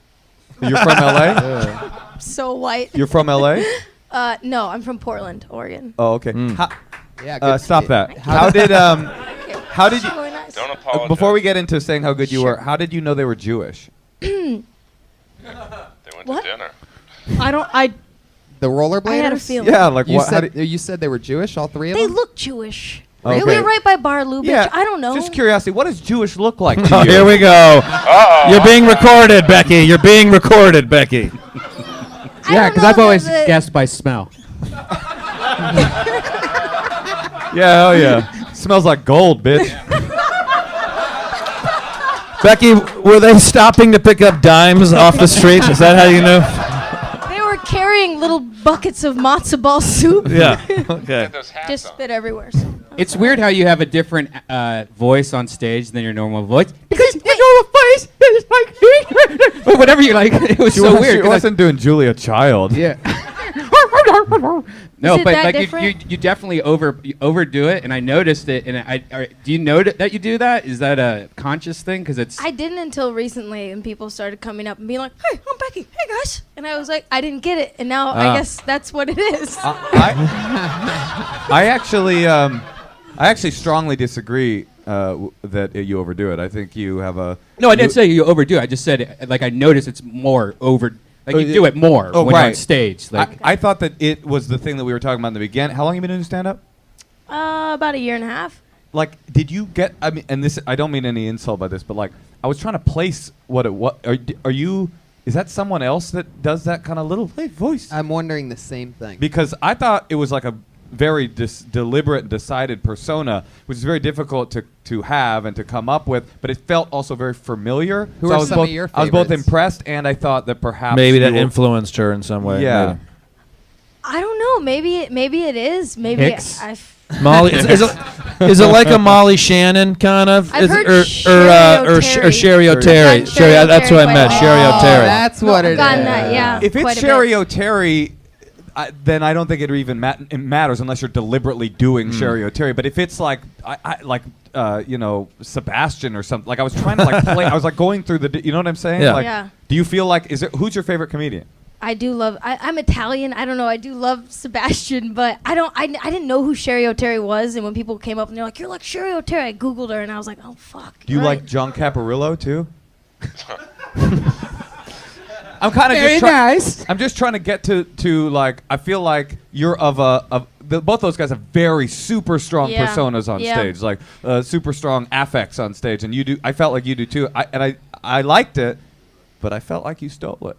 You're from LA?
So white.
You're from LA?
No, I'm from Portland, Oregon.
Oh, okay.
Yeah,
Stop that. How did you?
Really nice.
Don't apologize.
Before we get into saying how good you were, how did you know they were Jewish?
They went
What?
to dinner.
The rollerbladers?
I had a feeling.
Yeah, like
You
what?
said, you said they were Jewish, all three of
They
them?
look Jewish.
Okay.
We were right by Bar Lubitsch.
Yeah,
I don't know.
Just curiosity, what does Jewish look like to
Oh,
you?
here we go.
Uh-oh.
You're being recorded, Becky. You're being recorded, Becky.
Yeah, because I've
know,
always
the-
guessed by smell.
Yeah, oh yeah. Smells like gold, bitch.
Becky, were they stopping to pick up dimes off the street? Is that how you know?
They were carrying little buckets of matzo ball soup.
Yeah. Okay.
Get those hats
Just
on.
spit everywhere. So.
It's weird how you have a different voice on stage than your normal voice.
Because
Your normal voice is like, but whatever you like, it was so weird.
She
'cause
wasn't doing Julia Child.
yeah. No,
Is it
but
that
like
different?
you definitely you overdo it, and I noticed it. And do you know that you do that? Is that a conscious thing? Because it's
I didn't until recently, and people started coming up and being like, "Hey, I'm Becky. Hey, guys." And I was like, I didn't get it, and now I guess that's what it is.
I actually strongly disagree that you overdo it. I think you have a
no. I didn't say you overdo it. I just said like I noticed it's more over. Like you
Oh,
do it more
oh,
when you're on
right.
stage. Like
I thought that it was the thing that we were talking about in the beginning. How long have you been doing stand-up?
About a year and a half.
Like, did you get? I mean, and this I don't mean any insult by this, but like, I was trying to place what it was. Are you? Is that someone else that does that kind of little voice?
I'm wondering the same thing.
Because I thought it was like a very deliberate and decided persona, which is very difficult to have and to come up with, but it felt also very familiar.
Who
So
are
I was
some
both,
of your
I was both
favorites?
impressed, and I thought that perhaps
Maybe that
you were-
influenced her in some way.
Yeah.
I don't know. Maybe it is. Maybe
Hicks?
Maybe. Molly, is it like a Molly Shannon kind of?
I've
Is
heard
it, or Sherry O'Terry.
I've
Sherry,
Sherry
that's what I
O'Terry
meant.
quite
Sherry
a bit.
O'Terry.
That's what it is.
Gotten that, yeah.
If it's
quite a
Sherry
bit.
O'Terry, then I don't think it even it matters unless you're deliberately doing Sherry O'Terry. But if it's like Sebastian or something, like I was trying to like play, I was like going through you know what I'm saying?
Yeah.
Like,
Yeah.
do you feel like who's your favorite comedian?
I do love. I'm Italian. I don't know. I do love Sebastian, but I don't. I didn't know who Sherry O'Terry was, and when people came up and they're like, "You're like Sherry O'Terry," I googled her and I was like, "Oh fuck."
Do you
right.
like John Caparulo too? I'm kind of
very
just
nice.
I'm just trying to get to like I feel like you're both those guys have very super strong
Yeah.
personas on
Yeah.
stage, like super strong affects on stage, and you do. I felt like you do too. I liked it, but I felt like you stole it.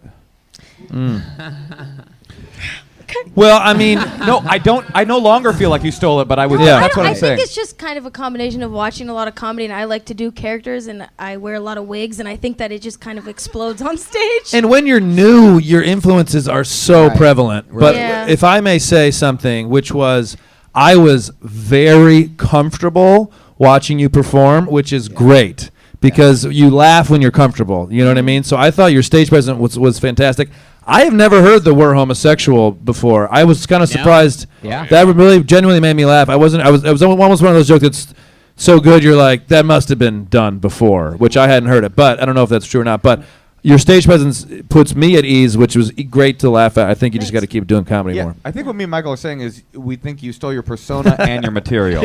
Well, I mean,
No, I don't. I no longer feel like you stole it, but I was.
Yeah.
That's what I'm
I
saying.
think it's just kind of a combination of watching a lot of comedy, and I like to do characters, and I wear a lot of wigs, and I think that it just kind of explodes on stage.
and when you're new, your influences are so
Right.
prevalent. But
Yeah.
if I may say something, which was, I was very comfortable watching you perform, which is great because you laugh when you're comfortable. You know what I mean? So I thought your stage presence was fantastic. I have never heard the word homosexual before. I was kind of surprised.
Yeah.
That really genuinely made me laugh. It was almost one of those jokes that's so good you're like, that must have been done before, which I hadn't heard it. But I don't know if that's true or not. But your stage presence puts me at ease, which was great to laugh at. I think you just got to keep doing comedy
Yeah,
more.
I think what me and Michael are saying is we think you stole your persona and your material.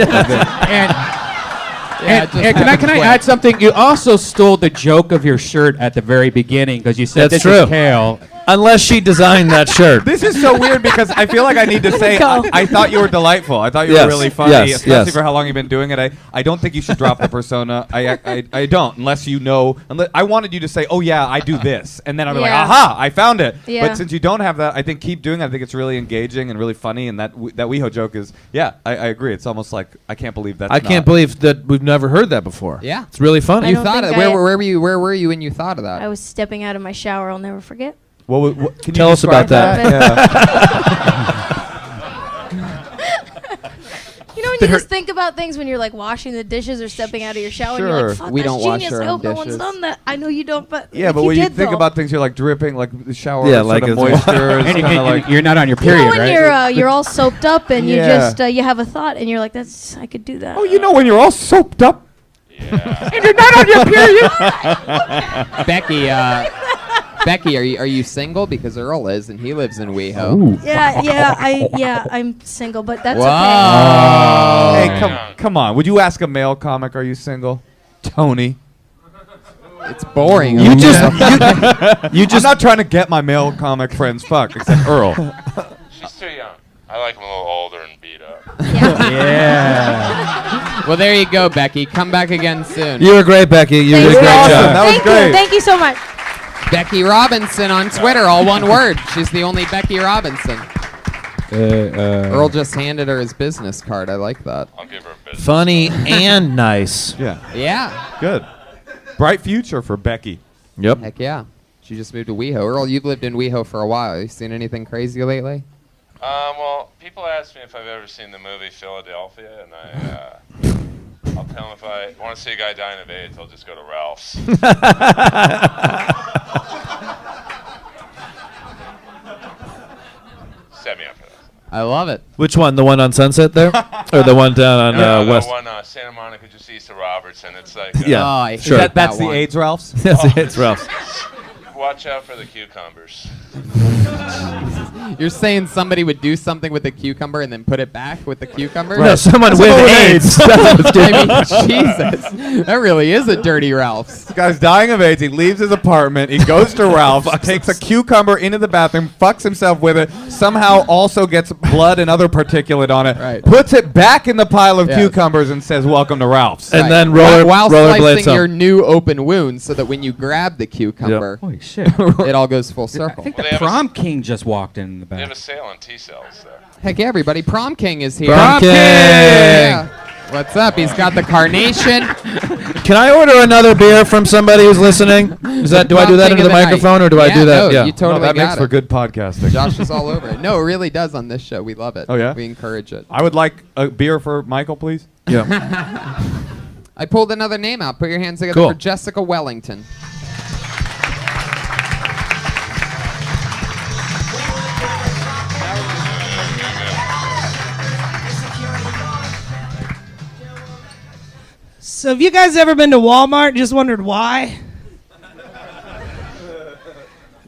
And can I add something? You also stole the joke of your shirt at the very beginning because you said
That's
this is
true.
kale.
Unless she designed that shirt.
This is so weird because I feel like I need to say I thought you were delightful. I thought you
Yes,
were really funny,
yes,
especially
yes.
for how long you've been doing it. I don't think you should drop the persona. I don't unless you know. I wanted you to say, "Oh yeah, I do this," and then I'd be like,
Yeah.
"Aha, I found it."
Yeah.
But since you don't have that, I think keep doing it. I think it's really engaging and really funny. And that WeHo joke is, I agree. It's almost like I can't believe that's.
I can't believe that we've never heard that before.
Yeah.
It's really funny.
I
You
don't
thought of
think
where were you? Where were you when you thought of that?
I was stepping out of my shower. I'll never forget.
What can you
Tell us about
describe
that.
You know when you just think about things when you're like washing the dishes or stepping out of your shower, and you're
Sure.
like, "Fuck,
We
that's
don't wash
genius.
our
I
own
hope no one's
dishes.
done that." I know you don't, but
Yeah,
if
but when you
did,
think
though.
about things, you're like dripping, like the shower,
Yeah,
sort
like
of
it's
moisture. It's
And,
kinda like
you're not on your
You know
period,
when
right?
you're all soaped up and you
Yeah.
just you have a thought and you're like, "That's I could do that."
oh, you know when you're all soaped up.
Yeah.
And you're not on your period.
Becky, are you single? Because Earl is, and he lives in WeHo.
I'm single, but that's
Wow.
okay.
Hey, come on. Would you ask a male comic, are you single? Tony.
It's boring.
You just I'm not trying to get my male comic friends fucked, except Earl.
She's too young. I like him a little older and beat up.
Yeah. Well, there you go, Becky. Come back again soon.
You were great, Becky. You did a great
Thanks.
job.
That was
Thank
great.
you. Thank you so much.
Becky Robinson on Twitter, all one word. She's the only Becky Robinson. Earl just handed her his business card. I like that.
I'll give her a business.
Funny and nice.
Yeah.
Yeah.
Good. Bright future for Becky.
Yep.
Heck yeah. She just moved to WeHo. Earl, you've lived in WeHo for a while. You seen anything crazy lately?
Well, people ask me if I've ever seen the movie Philadelphia, and I'll tell them if I want to see a guy dying of AIDS, I'll just go to Ralph's. Set me up for that.
I love it.
Which one? The one on Sunset there? Or the one down on
No,
West?
the one Santa Monica, just east of Robertson. It's like
Yeah.
Oh, I
Sure.
hate
That's
that
the
one.
AIDS Ralphs?
It's Ralph's.
watch out for the cucumbers.
You're saying somebody would do something with a cucumber and then put it back with the cucumber?
No, someone with AIDS. That's what's
I mean, Jesus. That really is a dirty Ralph's.
This guy's dying of AIDS. He leaves his apartment. He goes to Ralph's, takes a cucumber into the bathroom, fucks himself with it, somehow also gets blood and other particulate on it,
Right.
puts it back in the pile of
Yes.
cucumbers and says, "Welcome to Ralph's."
And
Right.
then
while
rollerblades
slicing your new open wound so that when you grab the cucumber,
Holy shit.
it all goes full
I
circle.
think
Well,
the
they have a
prom king just walked in the
They have
back.
a sale on T-cells there.
Heck yeah, everybody. Prom King is here.
Prom King!
Yeah. What's up? He's got the carnation.
Can I order another beer from somebody who's listening? Is that? Do I do that into the microphone or do I do that?
No, you totally
that
got
makes
it.
for good podcasting.
Josh is all over it. No, it really does on this show. We love it.
Oh, yeah?
We encourage it.
I would like a beer for Michael, please.
Yeah.
I pulled another name out. Put your hands together
Cool.
for Jessica Wellington.
So have you guys ever been to Walmart and just wondered why?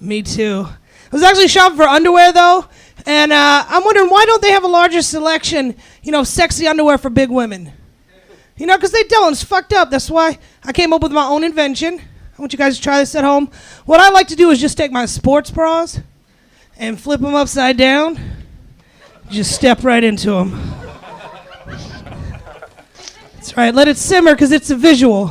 Me too. I was actually shopping for underwear though, and I'm wondering why don't they have a larger selection, of sexy underwear for big women? Because they don't. It's fucked up. That's why I came up with my own invention. I want you guys to try this at home. What I like to do is just take my sports bras and flip them upside down. Just step right into them. That's right. Let it simmer because it's a visual.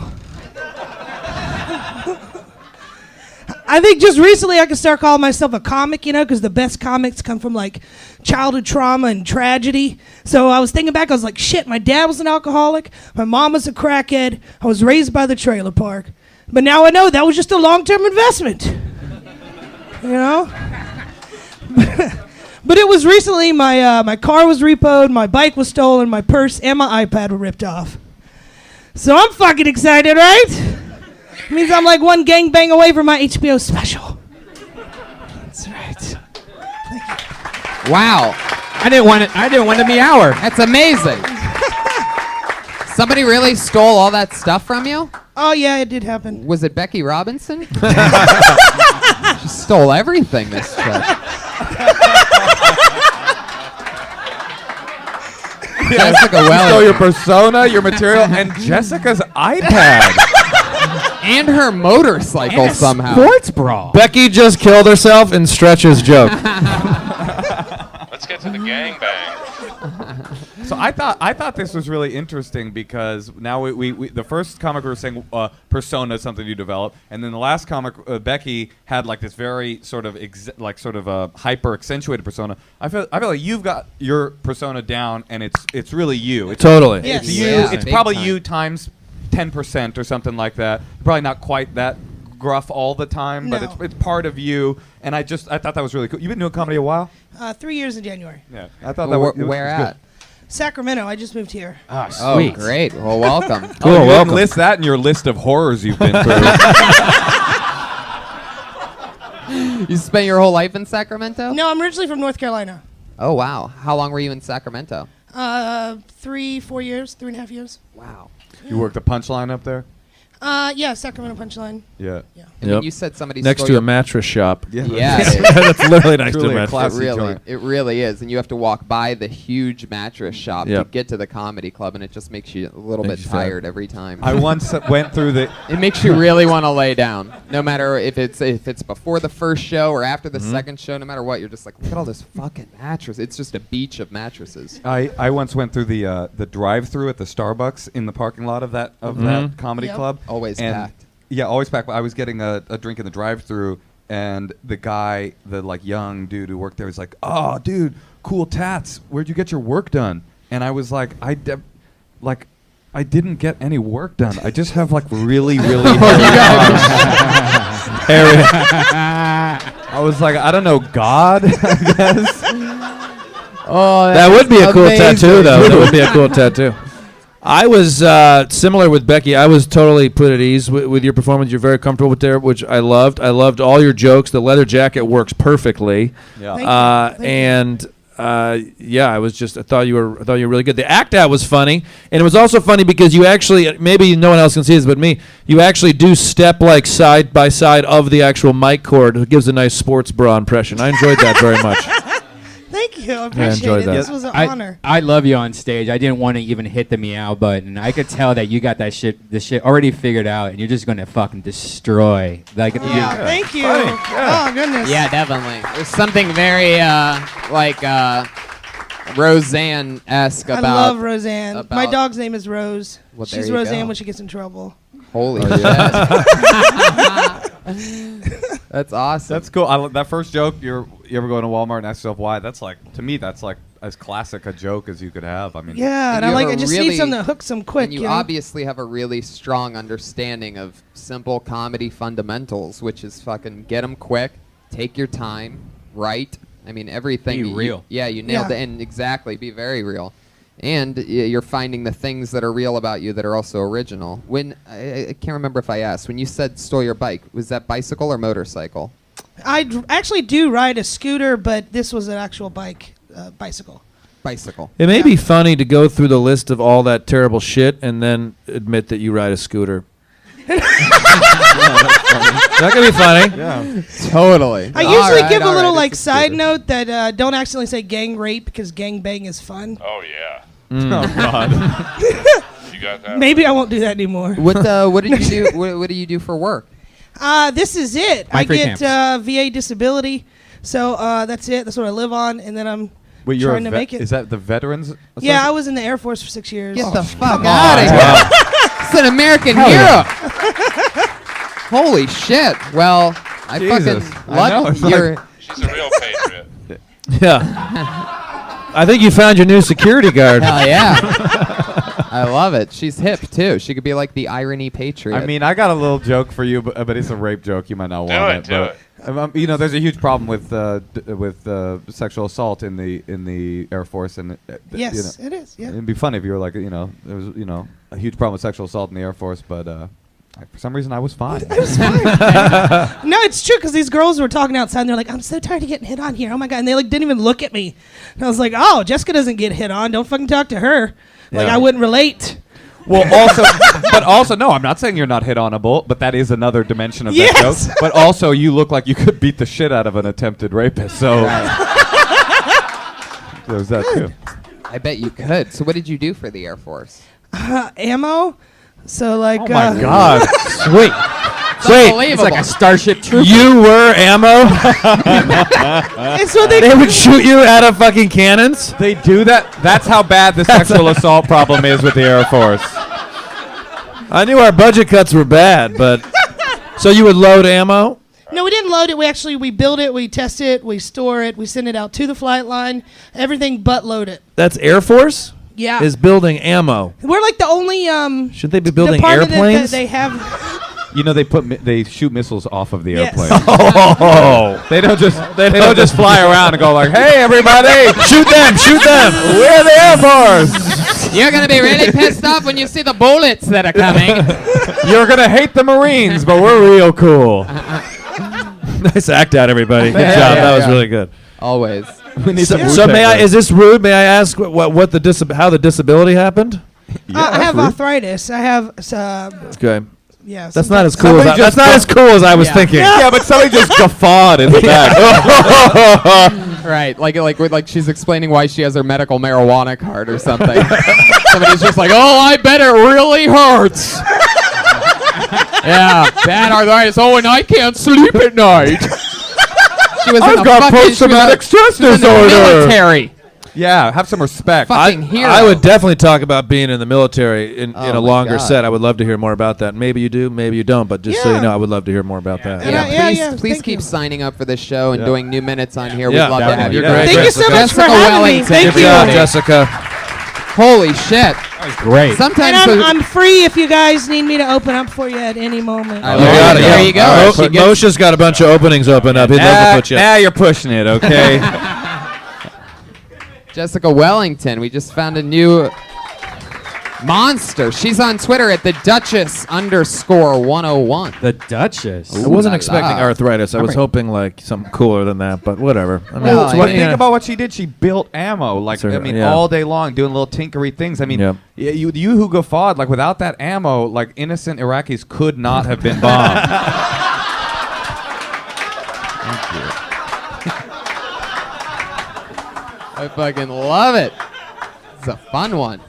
I think just recently I could start calling myself a comic, because the best comics come from like childhood trauma and tragedy. So I was thinking back, I was like, shit, my dad was an alcoholic, my mom was a crackhead, I was raised by the trailer park. But now I know that was just a long-term investment. But it was recently my car was repoed, my bike was stolen, my purse and my iPad were ripped off. So I'm fucking excited, right? It means I'm like one gangbang away from my HBO special. That's right.
Wow.
I didn't want to be hour.
That's amazing. Somebody really stole all that stuff from you?
Oh yeah, it did happen.
Was it Becky Robinson? She stole everything, this chick. Jessica
You stole
Wellington.
your persona, your material, and Jessica's iPad.
And her motorcycle
And a
somehow.
sports bra.
Becky just killed herself in Stretch's joke.
Let's get to the gangbang.
So I thought this was really interesting because now we the first comic we were saying persona is something you develop, and then the last comic Becky had like this very sort of hyper accentuated persona. I feel like you've got your persona down, and it's really you. It's
Totally.
Yes.
It's you.
Yeah,
It's
big
probably
time.
you times 10% or something like that. Probably not quite that gruff all the time, but
No.
it's part of you. And I thought that was really cool. You've been doing comedy a while?
3 years in January.
Yeah. I thought
Well,
that was
where
it was
at?
Sacramento. I just moved here.
Ah,
Oh,
sweet.
great. Well, welcome.
Cool.
Cool,
You didn't
welcome.
list that in your list of horrors you've been through.
You spent your whole life in Sacramento?
No, I'm originally from North Carolina.
Oh, wow. How long were you in Sacramento?
3-4 years, 3.5 years.
Wow.
You work the punchline up there?
Yeah, Sacramento Punchline.
Yeah.
Yeah.
I mean, you said somebody
next
stole
to
your
a mattress shop.
Yeah,
That's literally next to
Truly
a
a
mattress.
classy
it really is, and you have to walk by the huge mattress shop
Yep.
to get to the comedy club, and it just makes you a little
Makes
bit
you fat.
tired every time.
I once went through the.
It makes you really want to lay down, no matter if it's before the first show or after the second show. No matter what, you're just like, look at all this fucking mattress. It's just a beach of mattresses.
I once went through the drive-through at the Starbucks in the parking lot of that comedy
Yep.
club.
Always
And-
packed.
Yeah, always packed. I was getting a drink in the drive-through, and the guy, the like young dude who worked there, was like, "Oh, dude, cool tats. Where'd you get your work done?" And I was like, I didn't get any work done. I just have like really, really hairy I was like, I don't know, God, I guess.
Oh,
That would be a cool tattoo, though. That would be a cool tattoo. I was similar with Becky. I was totally put at ease with your performance. You're very comfortable with there, which I loved. I loved all your jokes. The leather jacket works perfectly.
Yeah.
Thank you.
I thought you were really good. The act out was funny, and it was also funny because you actually, maybe no one else can see this but me, you actually do step like side by side of the actual mic cord. It gives a nice sports bra impression. I enjoyed that very much.
Thank you. I
enjoyed
appreciate it.
that.
This was an honor.
I love you on stage. I didn't want to even hit the meow button. I could tell that you got the shit already figured out, and you're just gonna fucking destroy. Like,
Thank you. Oh, goodness.
Yeah, definitely. There's something very Roseanne-esque
I
about.
love Roseanne. My
about-
dog's name is Rose.
Well, there
She's
you
Roseanne
go.
when she gets in trouble.
Holy shit. That's awesome.
That's cool. That first joke, you ever go into Walmart and ask yourself why? That's like, to me, that's like as classic a joke as you could have. I mean,
Yeah, and
you
I
have a
just
really-
need something to hook some quick.
And you
know?
obviously have a really strong understanding of simple comedy fundamentals, which is fucking get them quick, take your time, write. I mean, everything.
Be real.
You nailed
Yeah.
it. And exactly, be very real. And you're finding the things that are real about you that are also original. When I can't remember if I asked, when you said stole your bike, was that bicycle or motorcycle?
I actually do ride a scooter, but this was an actual bicycle.
Bicycle.
It may be funny to go through the list of all that terrible shit and then admit that you ride a scooter. That could be funny.
yeah.
Totally.
I usually give a little like side note that don't accidentally say gang rape because gang bang is fun.
Oh yeah,
Oh God.
you got that.
Maybe I won't do that anymore.
What did you do? What do you do for work?
This is it. I
Micro
get
camps.
VA disability, so that's it. That's what I live on, and then I'm
Wait, you're
trying to make it.
Is that the veterans?
Yeah, I was in the Air Force for 6 years.
Get the fuck out of here! It's an American hero. Holy shit! Well, I
Jesus.
fucking
I know,
love
it's like-
you're.
She's a real patriot.
Yeah. I think you found your new security guard.
Hell yeah! I love it. She's hip too. She could be like the irony patriot.
I mean, I got a little joke for you, but it's a rape joke. You might not want
Do
it.
it.
But, you know, there's a huge problem with sexual assault in the Air Force, and
Yes,
you know,
it is. Yeah.
it'd be funny if you were like, you know, there was a huge problem with sexual assault in the Air Force, but for some reason I was fine.
No, it's true because these girls were talking outside and they're like, I'm so tired of getting hit on here. Oh my God. And they like didn't even look at me. And I was like, oh, Jessica doesn't get hit on. Don't fucking talk to her. Like
Yeah.
I wouldn't relate.
Well, also, no, I'm not saying you're not hit-onable, but that is another dimension of
Yes.
that joke. But also, you look like you could beat the shit out of an attempted rapist, so there's that too.
I bet you could. So what did you do for the Air Force?
Ammo. So like.
Oh my God,
Sweet. Wait,
It's like a Starship Trooper.
you were ammo?
It's what
They would shoot you out of fucking cannons?
they do that. That's how bad the sexual assault problem is with the Air Force.
I knew our budget cuts were bad, but so you would load ammo?
No, we didn't load it. We build it, we test it, we store it, we send it out to the flight line. Everything but load it.
That's Air Force?
Yeah.
Is building ammo.
We're like the only
Should they be building
department that
airplanes?
they have.
You know, they shoot missiles off of the
Yes.
airplane.
Oh,
They don't just fly around and go like, "Hey, everybody,
shoot them!
we're the Air Force."
You're gonna be really pissed off when you see the bullets that are coming.
You're gonna hate the Marines, but we're real cool.
Nice act out, everybody. Good
Yeah,
job.
yeah,
That was
yeah.
really good.
Always.
We need
So,
some
so may I?
Wu-Tang
Is this rude? May I ask how the disability happened?
I have arthritis. I have.
Okay.
Yeah.
That's not as cool. That's not as cool as I was thinking.
Yeah, but somebody just guffawed in the back.
Right, like she's explaining why she has her medical marijuana card or something. Somebody's just like, oh, I bet it really hurts. Yeah, bad arthritis. Oh, and I can't sleep at night. She was
I've got post-traumatic stress disorder.
Military.
Yeah, have some respect.
Fucking hero.
I would definitely talk about being in the military in
Oh
a
my
longer
God.
set. I would love to hear more about that. Maybe you do, maybe you don't. But just so you know, I would love to hear more about that.
Yeah, please keep signing up for this show and doing new minutes on here.
Yeah,
We'd love to have you.
definitely.
Thank you so much for
Jessica
having me.
Wellington.
Thank
Good
you.
job, Jessica.
Holy shit.
That was great.
Sometimes
And I'm free if you guys need me to open up for you at any moment.
I
You got it.
There you go.
Mo-
She gets-
Moshe's got a bunch of openings open up. He'd love to put you.
Now you're pushing it, okay?
Jessica Wellington. We just found a new monster. She's on Twitter at the Duchess_101.
The Duchess.
I wasn't
la
expecting
la.
arthritis. I was hoping like something cooler than that, but whatever. I mean,
Well,
it's
I
what-
mean-
Think about what she did. She built ammo, like
Sure,
I mean,
yeah.
all day long, doing little tinkery things. I mean,
Yep.
you who guffawed, like without that ammo, like innocent Iraqis could not have been bombed.
I fucking love it. It's a fun one.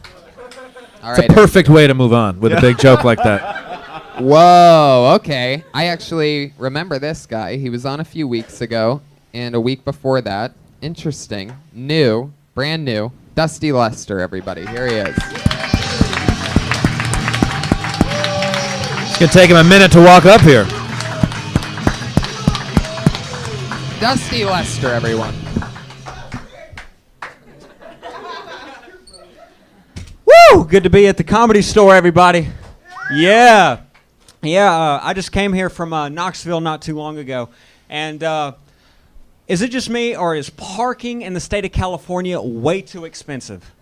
All
It's
right.
a perfect way to move on with a big joke like that.
Whoa, okay. I actually remember this guy. He was on a few weeks ago, and a week before that. Interesting. New, brand new. Dusty Lester, everybody. Here he is.
It's gonna take him a minute to walk up here.
Dusty Lester, everyone.
Woo! Good to be at the Comedy Store, everybody. Yeah. I just came here from Knoxville not too long ago. And is it just me, or is parking in the state of California way too expensive?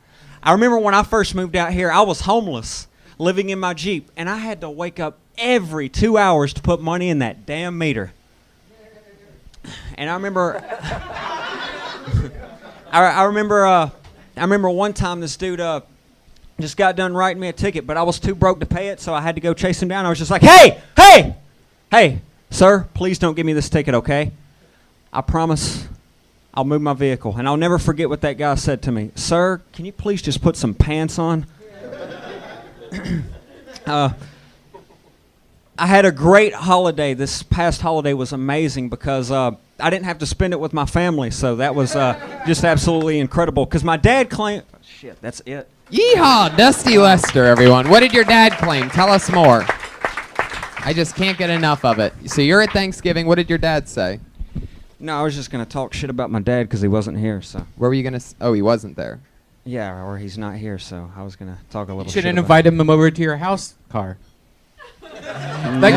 I remember when I first moved out here, I was homeless, living in my Jeep, and I had to wake up every 2 hours to put money in that damn meter. And I remember... I remember one time this dude... just got done writing me a ticket, but I was too broke to pay it, so I had to go chase him down. I was just like, hey, sir, please don't give me this ticket, okay? I promise I'll move my vehicle. And I'll never forget what that guy said to me. Sir, can you please just put some pants on? I had a great holiday. This past holiday was amazing because I didn't have to spend it with my family, so that was just absolutely incredible. Because my dad claimed... Shit, that's it.
Yeehaw, Dusty Lester, everyone. What did your dad claim? Tell us more. I just can't get enough of it. So you're at Thanksgiving. What did your dad say?
No, I was just going to talk shit about my dad because he wasn't here, so...
Where were you going to... Oh, he wasn't there.
Yeah, or he's not here, so I was going to talk a little
You
shit
should
about
invite him over to your house car. Like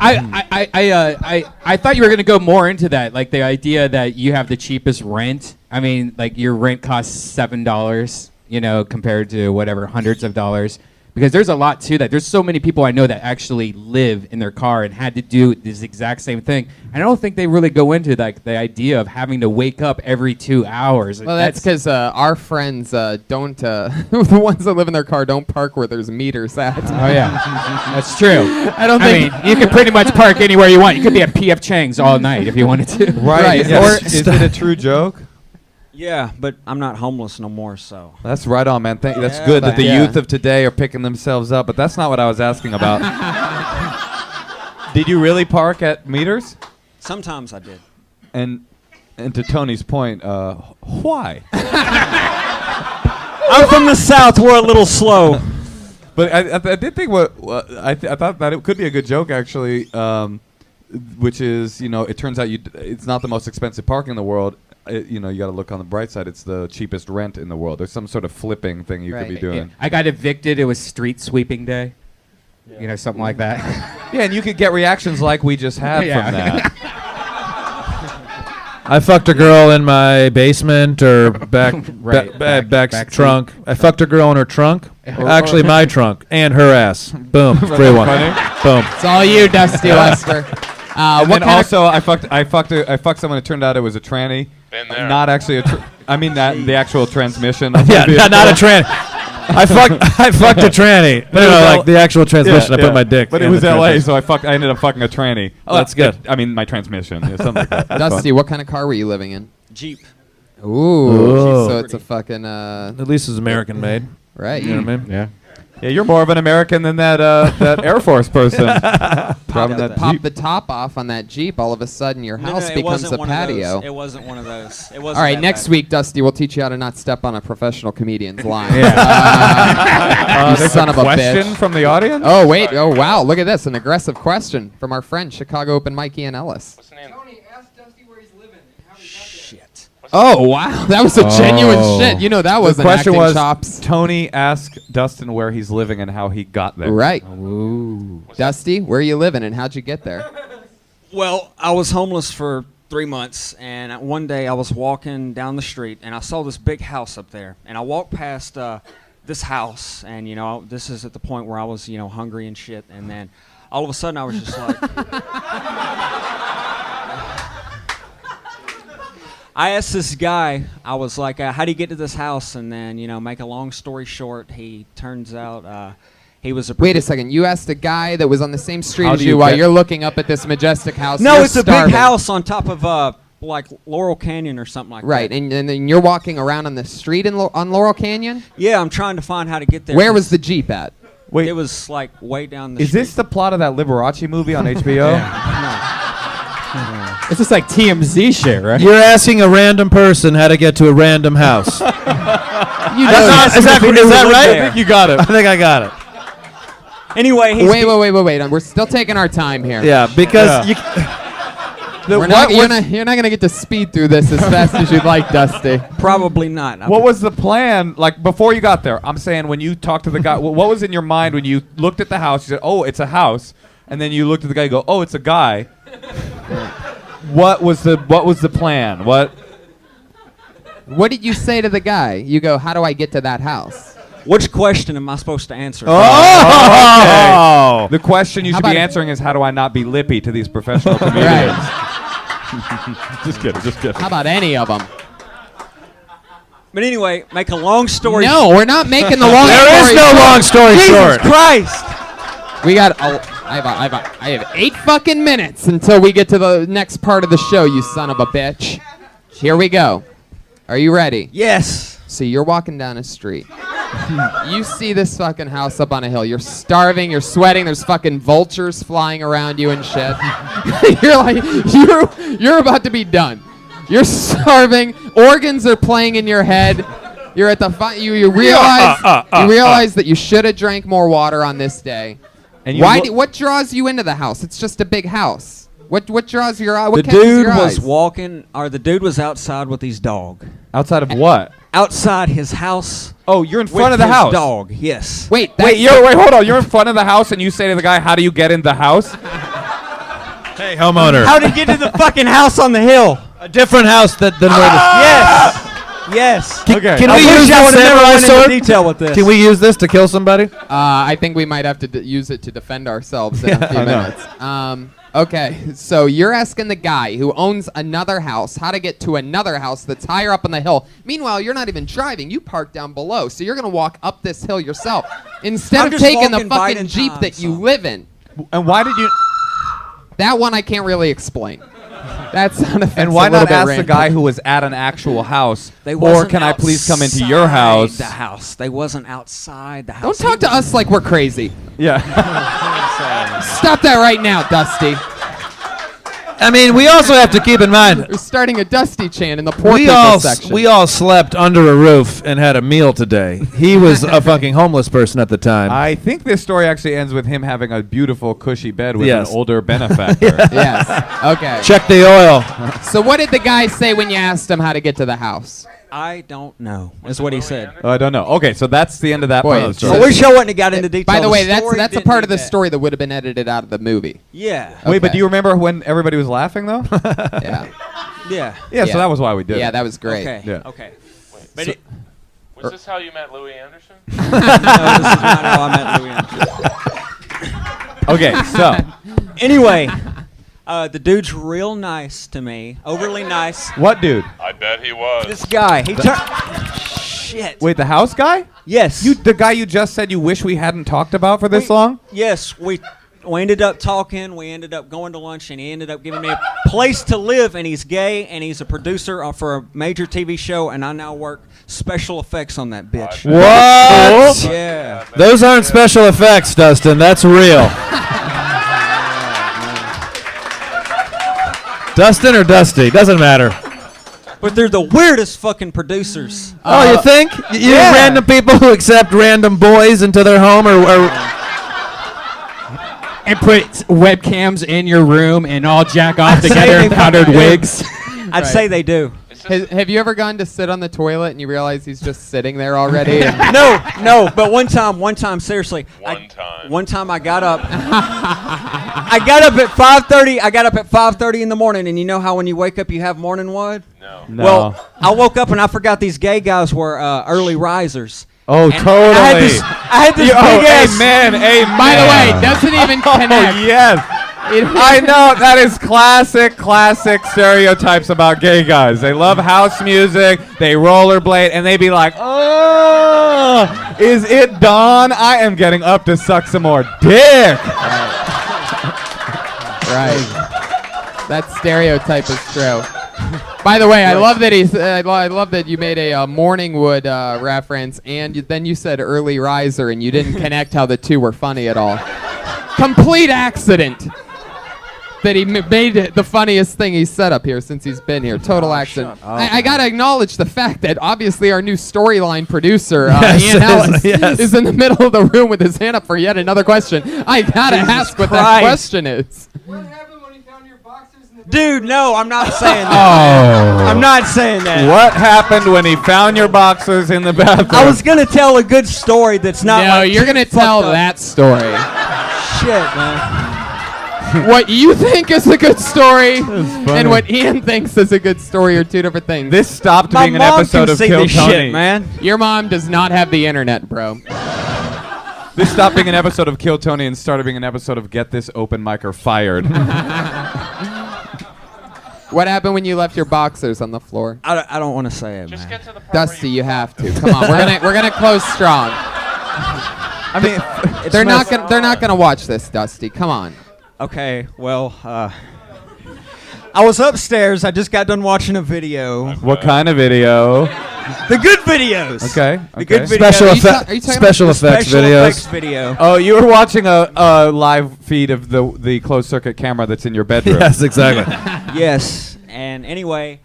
I thought you were gonna go more into that, like the idea that you have the cheapest rent. I mean, like your rent costs $7, compared to whatever hundreds of dollars. Because there's a lot to that. There's so many people I know that actually live in their car and had to do this exact same thing. I don't think they really go into like the idea of having to wake up every 2 hours.
Well, that's because our friends don't, the ones that live in their car don't park where there's meters at.
Oh, yeah. That's true.
I don't think...
I mean, you can pretty much park anywhere you want. You could be at P.F. Chang's all night if you wanted to.
Right.
Yes.
Or is it a true joke?
Yeah, but I'm not homeless no more, so...
That's right on, man. That's
Yeah,
good that the
yeah.
youth of today are picking themselves up, but that's not what I was asking about. Did you really park at meters?
Sometimes I did.
And to Tony's point, why?
I'm from the South. We're a little slow.
But I did think I thought that it could be a good joke actually, which is it turns out it's not the most expensive parking in the world. You got to look on the bright side. It's the cheapest rent in the world. There's some sort of flipping thing you could be doing.
I got evicted. It was street sweeping day. Something like that.
Yeah, and you could get reactions like we just had
Yeah.
from that.
I fucked a girl in my basement or back
Right, back
trunk. I fucked a girl in her trunk. Actually, my trunk and her ass. Boom, free one. Boom.
It's all you, Dusty Lester.
And
what
then also, I fucked someone. It turned out it was a tranny.
Been there.
Not actually the actual transmission.
Yeah, not a trans. I fucked a tranny. But like the actual transmission, I put my dick.
But it
in
was
the
L.A.,
transmission.
so I ended up fucking a tranny.
Oh, that's good.
I mean, my transmission. Yeah, something like that. That's
Dusty,
fun.
what kind of car were you living in?
Jeep.
Ooh. So it's a fucking.
At least it's American made.
Right.
You know what I mean?
Yeah.
Yeah, you're more of an American than that Air Force person.
Pop the top off on that Jeep. All of a sudden, your house becomes a patio.
It wasn't one of those. It wasn't.
All right,
that
next
bad.
week, Dusty, we'll teach you how to not step on a professional comedian's line.
Yeah.
You
There's
son
a
of a
question
bitch.
from the audience?
Oh, wait. Oh, wow. Look at this. An aggressive question from our friend, Chicago Open Mikey and Ellis.
What's the name?
Shit.
Oh, wow. That was a genuine shit. You know that
The
wasn't
question
acting
was,
chops.
Tony asked Dustin where he's living and how he got there.
Right. Dusty, where are you living and how'd you get there?
Well, I was homeless for 3 months, and one day I was walking down the street, and I saw this big house up there, and I walked past this house, and this is at the point where I was hungry and shit, and then all of a sudden I was just like. I asked this guy, I was like, how do you get to this house? And then, make a long story short, he turns out he was a...
Wait a second. You asked a guy that was on the same street
How
as
do
you
you
while
get-
you're looking up at this majestic house.
No,
You're
it's a
starving.
big house on top of, like, Laurel Canyon or something like
Right,
that.
and then you're walking around on the street on Laurel Canyon?
Yeah, I'm trying to find how to get there.
Where was the Jeep at?
Wait,
It was, like, way down the
is
street.
this the plot of that Liberace movie on HBO?
It's just like TMZ shit, right?
You're asking a random person how to get to a random house.
You know
Is that right?
I think you got it.
I think I got it.
Anyway, he's...
Wait. We're still taking our time here.
Yeah, because you.
You're not going to get to speed through this as fast as you'd like, Dusty.
Probably not.
What was the plan? Like, before you got there, I'm saying when you talked to the guy, what was in your mind when you looked at the house? You said, oh, it's a house. And then you looked at the guy and go, oh, it's a guy. What was the plan? What
did you say to the guy? You go, how do I get to that house?
Which question am I supposed to answer?
Oh! Okay. The question you
How
should be
about-
answering is, how do I not be lippy to these professional comedians? Just kidding.
How about any of them?
But anyway, make a long story...
No, we're not making the long story
There is no
short.
long story
Jesus
short.
Christ!
We got. I have 8 fucking minutes until we get to the next part of the show. You son of a bitch. Here we go. Are you ready?
Yes.
So you're walking down a street. You see this fucking house up on a hill. You're starving. You're sweating. There's fucking vultures flying around you and shit. You're about to be done. You're starving. Organs are playing in your head. You're at the you realize that you should have drank more water on this day.
And
What draws you into the house? It's just a big house. What draws your eye?
The
What catches
dude
your
was
eyes?
walking, or the dude was outside with his dog.
outside of what?
Outside his house.
Oh, you're in
with
front of the
his
house.
dog. Yes.
Wait,
Wait, hold on. You're in front of the house and you say to the guy, how do you get in the house?
Hey, homeowner.
How to get to the fucking house on the hill?
A different house than where
Yes. Yes.
Okay.
Can
I
we
wish
use
I
the
would have never
samurai
went into
sword?
detail with this.
Can we use this to kill somebody?
I think we might have to use it to defend ourselves in a few
I know.
minutes. Okay, so you're asking the guy who owns another house how to get to another house that's higher up on the hill. Meanwhile, you're not even driving. You park down below, so you're going to walk up this hill yourself instead
I'm
of
just
taking the
walking
fucking
biding
Jeep
time,
that you
so.
live in.
And why did you?
That one I can't really explain. That sound effect's
And why
a little
not
bit
ask the
random.
guy who was at an actual house?
They
Or
wasn't
can I please come into your
outside
house?
The house. They wasn't outside the
Don't
house.
talk to us like we're crazy.
Yeah.
Stop that right now, Dusty.
I mean, we also have to keep in mind
We're starting a Dusty chant in the poor
we
people
all
section.
we all slept under a roof and had a meal today. He was a fucking homeless person at the time.
I think this story actually ends with him having a beautiful, cushy bed with
Yes.
an older benefactor.
Yes. Okay.
Check the oil.
So what did the guy say when you asked him how to get to the house?
I don't know. Is what he said.
I don't know. Okay, so that's the end of that
Boy,
part of the
it's
story.
I wish I wouldn't have got into detail.
By the way,
story
that's a
didn't
part of
need
the
that.
story that would have been edited out of the movie.
Yeah.
Wait, but
Okay.
do you remember when everybody was laughing though?
Yeah.
Yeah.
Yeah, so that was why we did
Yeah,
it.
that was great.
Okay.
Yeah.
Okay.
Wait,
But
so-
it,
was this how you met Louis Anderson?
no, this is not how I met Louis Anderson.
Okay, so
Anyway, the dude's real nice to me. Overly nice.
what dude?
I bet he was.
This guy, he turned. shit.
Wait, the house guy?
Yes.
The guy you just said you wish we hadn't talked about for this long?
Yes, we ended up talking. We ended up going to lunch, and he ended up giving me a place to live. And he's gay, and he's a producer for a major TV show, and I now work special effects on that bitch.
What?
Yeah.
Those aren't special effects, Dustin. That's real. Dustin or Dusty? Doesn't matter.
But they're the weirdest fucking producers.
Oh, you think? You random people who accept random boys into their home or
And put webcams in your room and all jack off together in powdered wigs.
I'd say they do.
Have you ever gone to sit on the toilet and you realize he's just sitting there already?
No, but one time, seriously. One time I got up. I got up at 5:30. I got up at 5:30 in the morning, and you know how when you wake up you have morning wood?
No.
Well, I woke up and I forgot these gay guys were early risers.
Oh,
And
totally.
I had this big ass.
Amen. Amen.
By the way, doesn't even connect.
Oh, yes. I know. That is classic stereotypes about gay guys. They love house music. They rollerblade, and they be like, oh, is it dawn? I am getting up to suck some more dick.
Right. That stereotype is true. By the way, I love that I love that you made a Morningwood reference, and then you said early riser, and you didn't connect how the two were funny at all. Complete accident. That he made it the funniest thing he's said up here since he's been here. Total accident. I gotta acknowledge the fact that obviously our new storyline producer, Ian Ellis, is in the middle of the room with his hand up for yet another question. I gotta ask what that question is.
Dude, no, I'm not saying that. I'm not saying that.
What happened when he found your boxers in the bathroom?
I was gonna tell a good story that's not.
No,
like
you're gonna tell that story.
Shit, man.
What you think is a good story and what Ian thinks is a good story are two different things.
This stopped
My
being an
mom
episode
can
of
see
Kill
this
Tony.
shit, man.
Your mom does not have the internet, bro.
This stopped being an episode of Kill Tony and started being an episode of Get This Open Micer Fired.
What happened when you left your boxers on the floor?
I don't want to say it,
Just
man.
get to the part
Dusty, you have to. Come on, we're gonna close strong.
I mean,
They're not gonna watch this, Dusty. Come on.
Okay, well, I was upstairs. I just got done watching a video.
what kind of video?
The good videos.
Okay.
The good videos.
Special,
Are you
effect,
talking about
special
The
effects
special
videos.
effects video.
Oh, you were watching a live feed of the closed circuit camera that's in your bedroom.
Yes, exactly.
Yes. And anyway,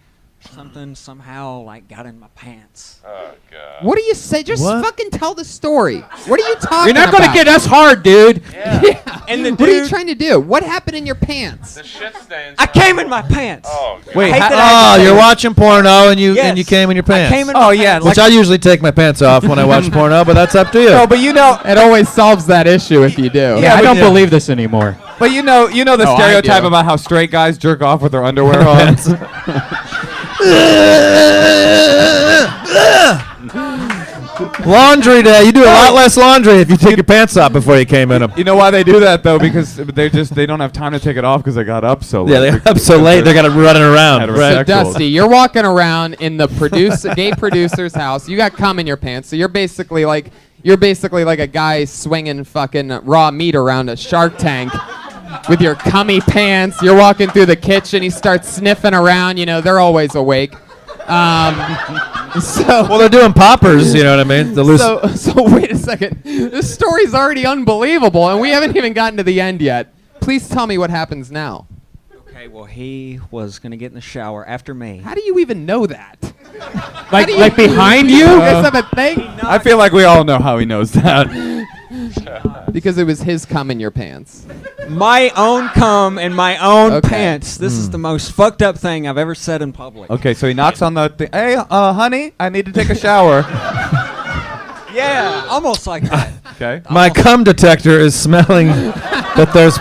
something somehow like got in my pants.
Oh, God.
What do you say? Just
What?
fucking tell the story. What are you talking
You're not
about?
gonna get us hard, dude.
Yeah.
And the
What are you
dude,
trying to do? What happened in your pants?
The shit stains.
I came in my pants.
Oh, God.
Wait,
I hate that I have to
Oh,
say
you're
it.
watching porno and you
Yes.
came in your pants.
I came in
Oh,
my
yeah,
pants.
Which I usually take my pants off when I watch porno, but that's up to you.
No, but you know,
It always solves that issue if you do.
Yeah, I
but
don't
yeah.
believe this anymore.
but you know the
Oh, I
stereotype
do.
about how straight guys jerk off with their underwear on.
Laundry day. You do a lot less laundry if you take your pants off before you came in them.
You know why they do that though? Because they don't have time to take it off because they got up so late.
Yeah, they got up so late. They got to running around.
Had a
Right.
So
Right.
Dusty, you're walking around in the gay producer's house. You got cum in your pants, so you're basically like a guy swinging fucking raw meat around a Shark Tank with your cummy pants. You're walking through the kitchen. He starts sniffing around. You know they're always awake.
Well, they're doing poppers. You know what I mean? The loose.
So wait a second. This story's already unbelievable, and we haven't even gotten to the end yet. Please tell me what happens now.
Okay, well, he was going to get in the shower after me.
How do you even know that?
Like behind
You
you?
guys have a thing?
I feel like we all know how he knows that.
Because it was his cum in your pants.
My own cum in my own
Okay.
pants. This is the most fucked up thing I've ever said in public.
Okay, so he knocks on the thing. Hey, honey, I need to take a shower.
Yeah, almost like that.
Okay.
My cum detector is smelling that there's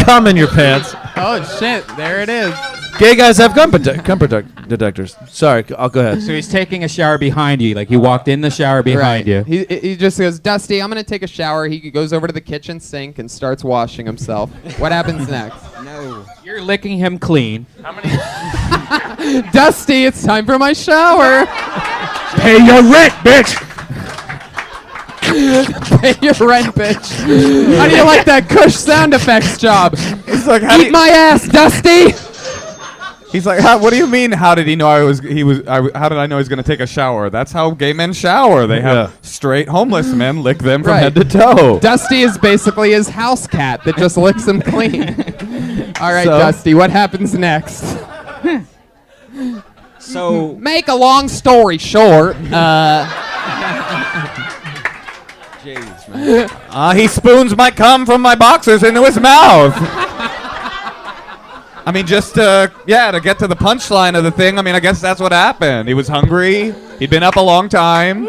cum in your pants.
Oh shit! There it is.
Gay guys have cum detectors. Sorry, I'll go ahead.
So he's taking a shower behind you, like he walked in the shower behind you.
He just goes, Dusty, I'm gonna take a shower. He goes over to the kitchen sink and starts washing himself. What happens next?
No.
You're licking him clean.
How many?
Dusty, it's time for my shower.
Pay your rent, bitch.
Pay your rent, bitch. How do you like that Kush sound effects job?
He's like,
Eat my ass, Dusty.
He's like, what do you mean? How did he know how did I know he's gonna take a shower? That's how gay men shower. They have straight homeless men lick them from head to toe.
Dusty is basically his house cat that just licks him clean. All right,
So-
Dusty, what happens next?
So
Make a long story short.
jeez, man.
He spoons my cum from my boxers into his mouth. I mean, just to get to the punchline of the thing. I mean, I guess that's what happened. He was hungry. He'd been up a long time.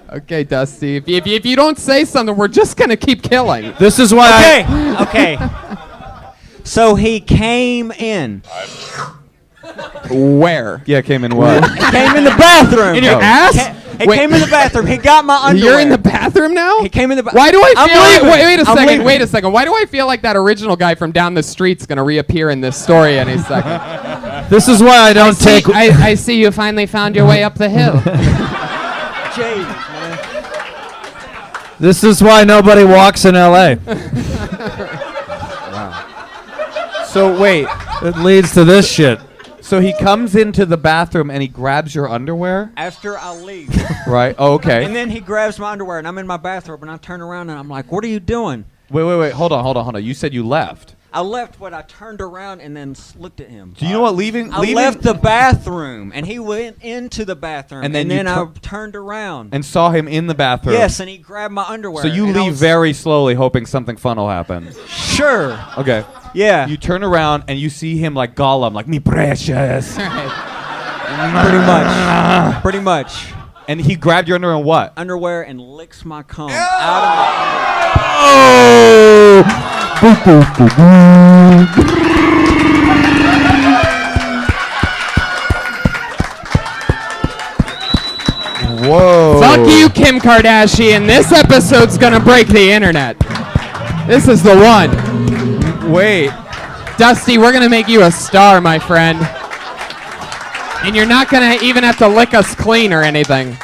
Okay, Dusty, if you don't say something, we're just going to keep killing.
This is why
Okay. So he came in.
Where?
Yeah, came in what?
He came in the bathroom.
In your ass?
He
Wait.
came in the bathroom. He got my underwear.
You're in the bathroom now?
He came in the bathroom.
Why do I
I'm
feel like,
leaving.
wait a
I'm
second,
leaving.
wait a second. Why do I feel like that original guy from down the street's going to reappear in this story any second?
This is why I don't take.
I see you finally found your way up the hill.
Jeez, man.
This is why nobody walks in L.A.
So wait.
It leads to this shit.
So he comes into the bathroom and he grabs your underwear?
After I leave.
Right. Oh, okay.
And then he grabs my underwear, and I'm in my bathrobe, and I turn around, and I'm like, what are you doing?
Wait. Hold on. You said you left.
I left, but I turned around and then looked at him.
Do you know what leaving?
I left the bathroom, and he went into the bathroom,
And then you
I turned around.
and saw him in the bathroom.
Yes, and he grabbed my underwear.
So you
and I
leave
was-
very slowly, hoping something fun will happen.
Sure.
Okay.
Yeah.
You turn around and you see him like Gollum, like me precious.
Pretty much.
And he grabbed your underwear and what?
Underwear and licks my cum out of
Whoa.
Fuck you, Kim Kardashian. This episode's going to break the internet. This is the one.
Wait.
Dusty, we're going to make you a star, my friend. And you're not going to even have to lick us clean or anything.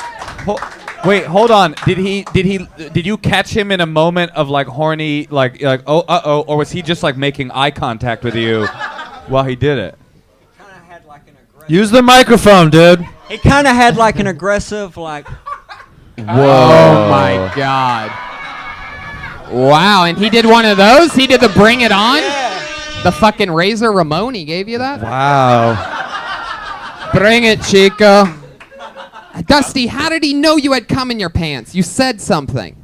Wait, hold on. Did you catch him in a moment of like horny, like or was he just like making eye contact with you while he did it?
Use the microphone, dude.
He kind of had like an aggressive, like.
Whoa. Oh, my God. Wow, and he did one of those? He did the Bring It On?
Yeah.
The fucking Razor Ramon, he gave you that?
Wow.
Bring it, Chico. Dusty, how did he know you had cum in your pants? You said something.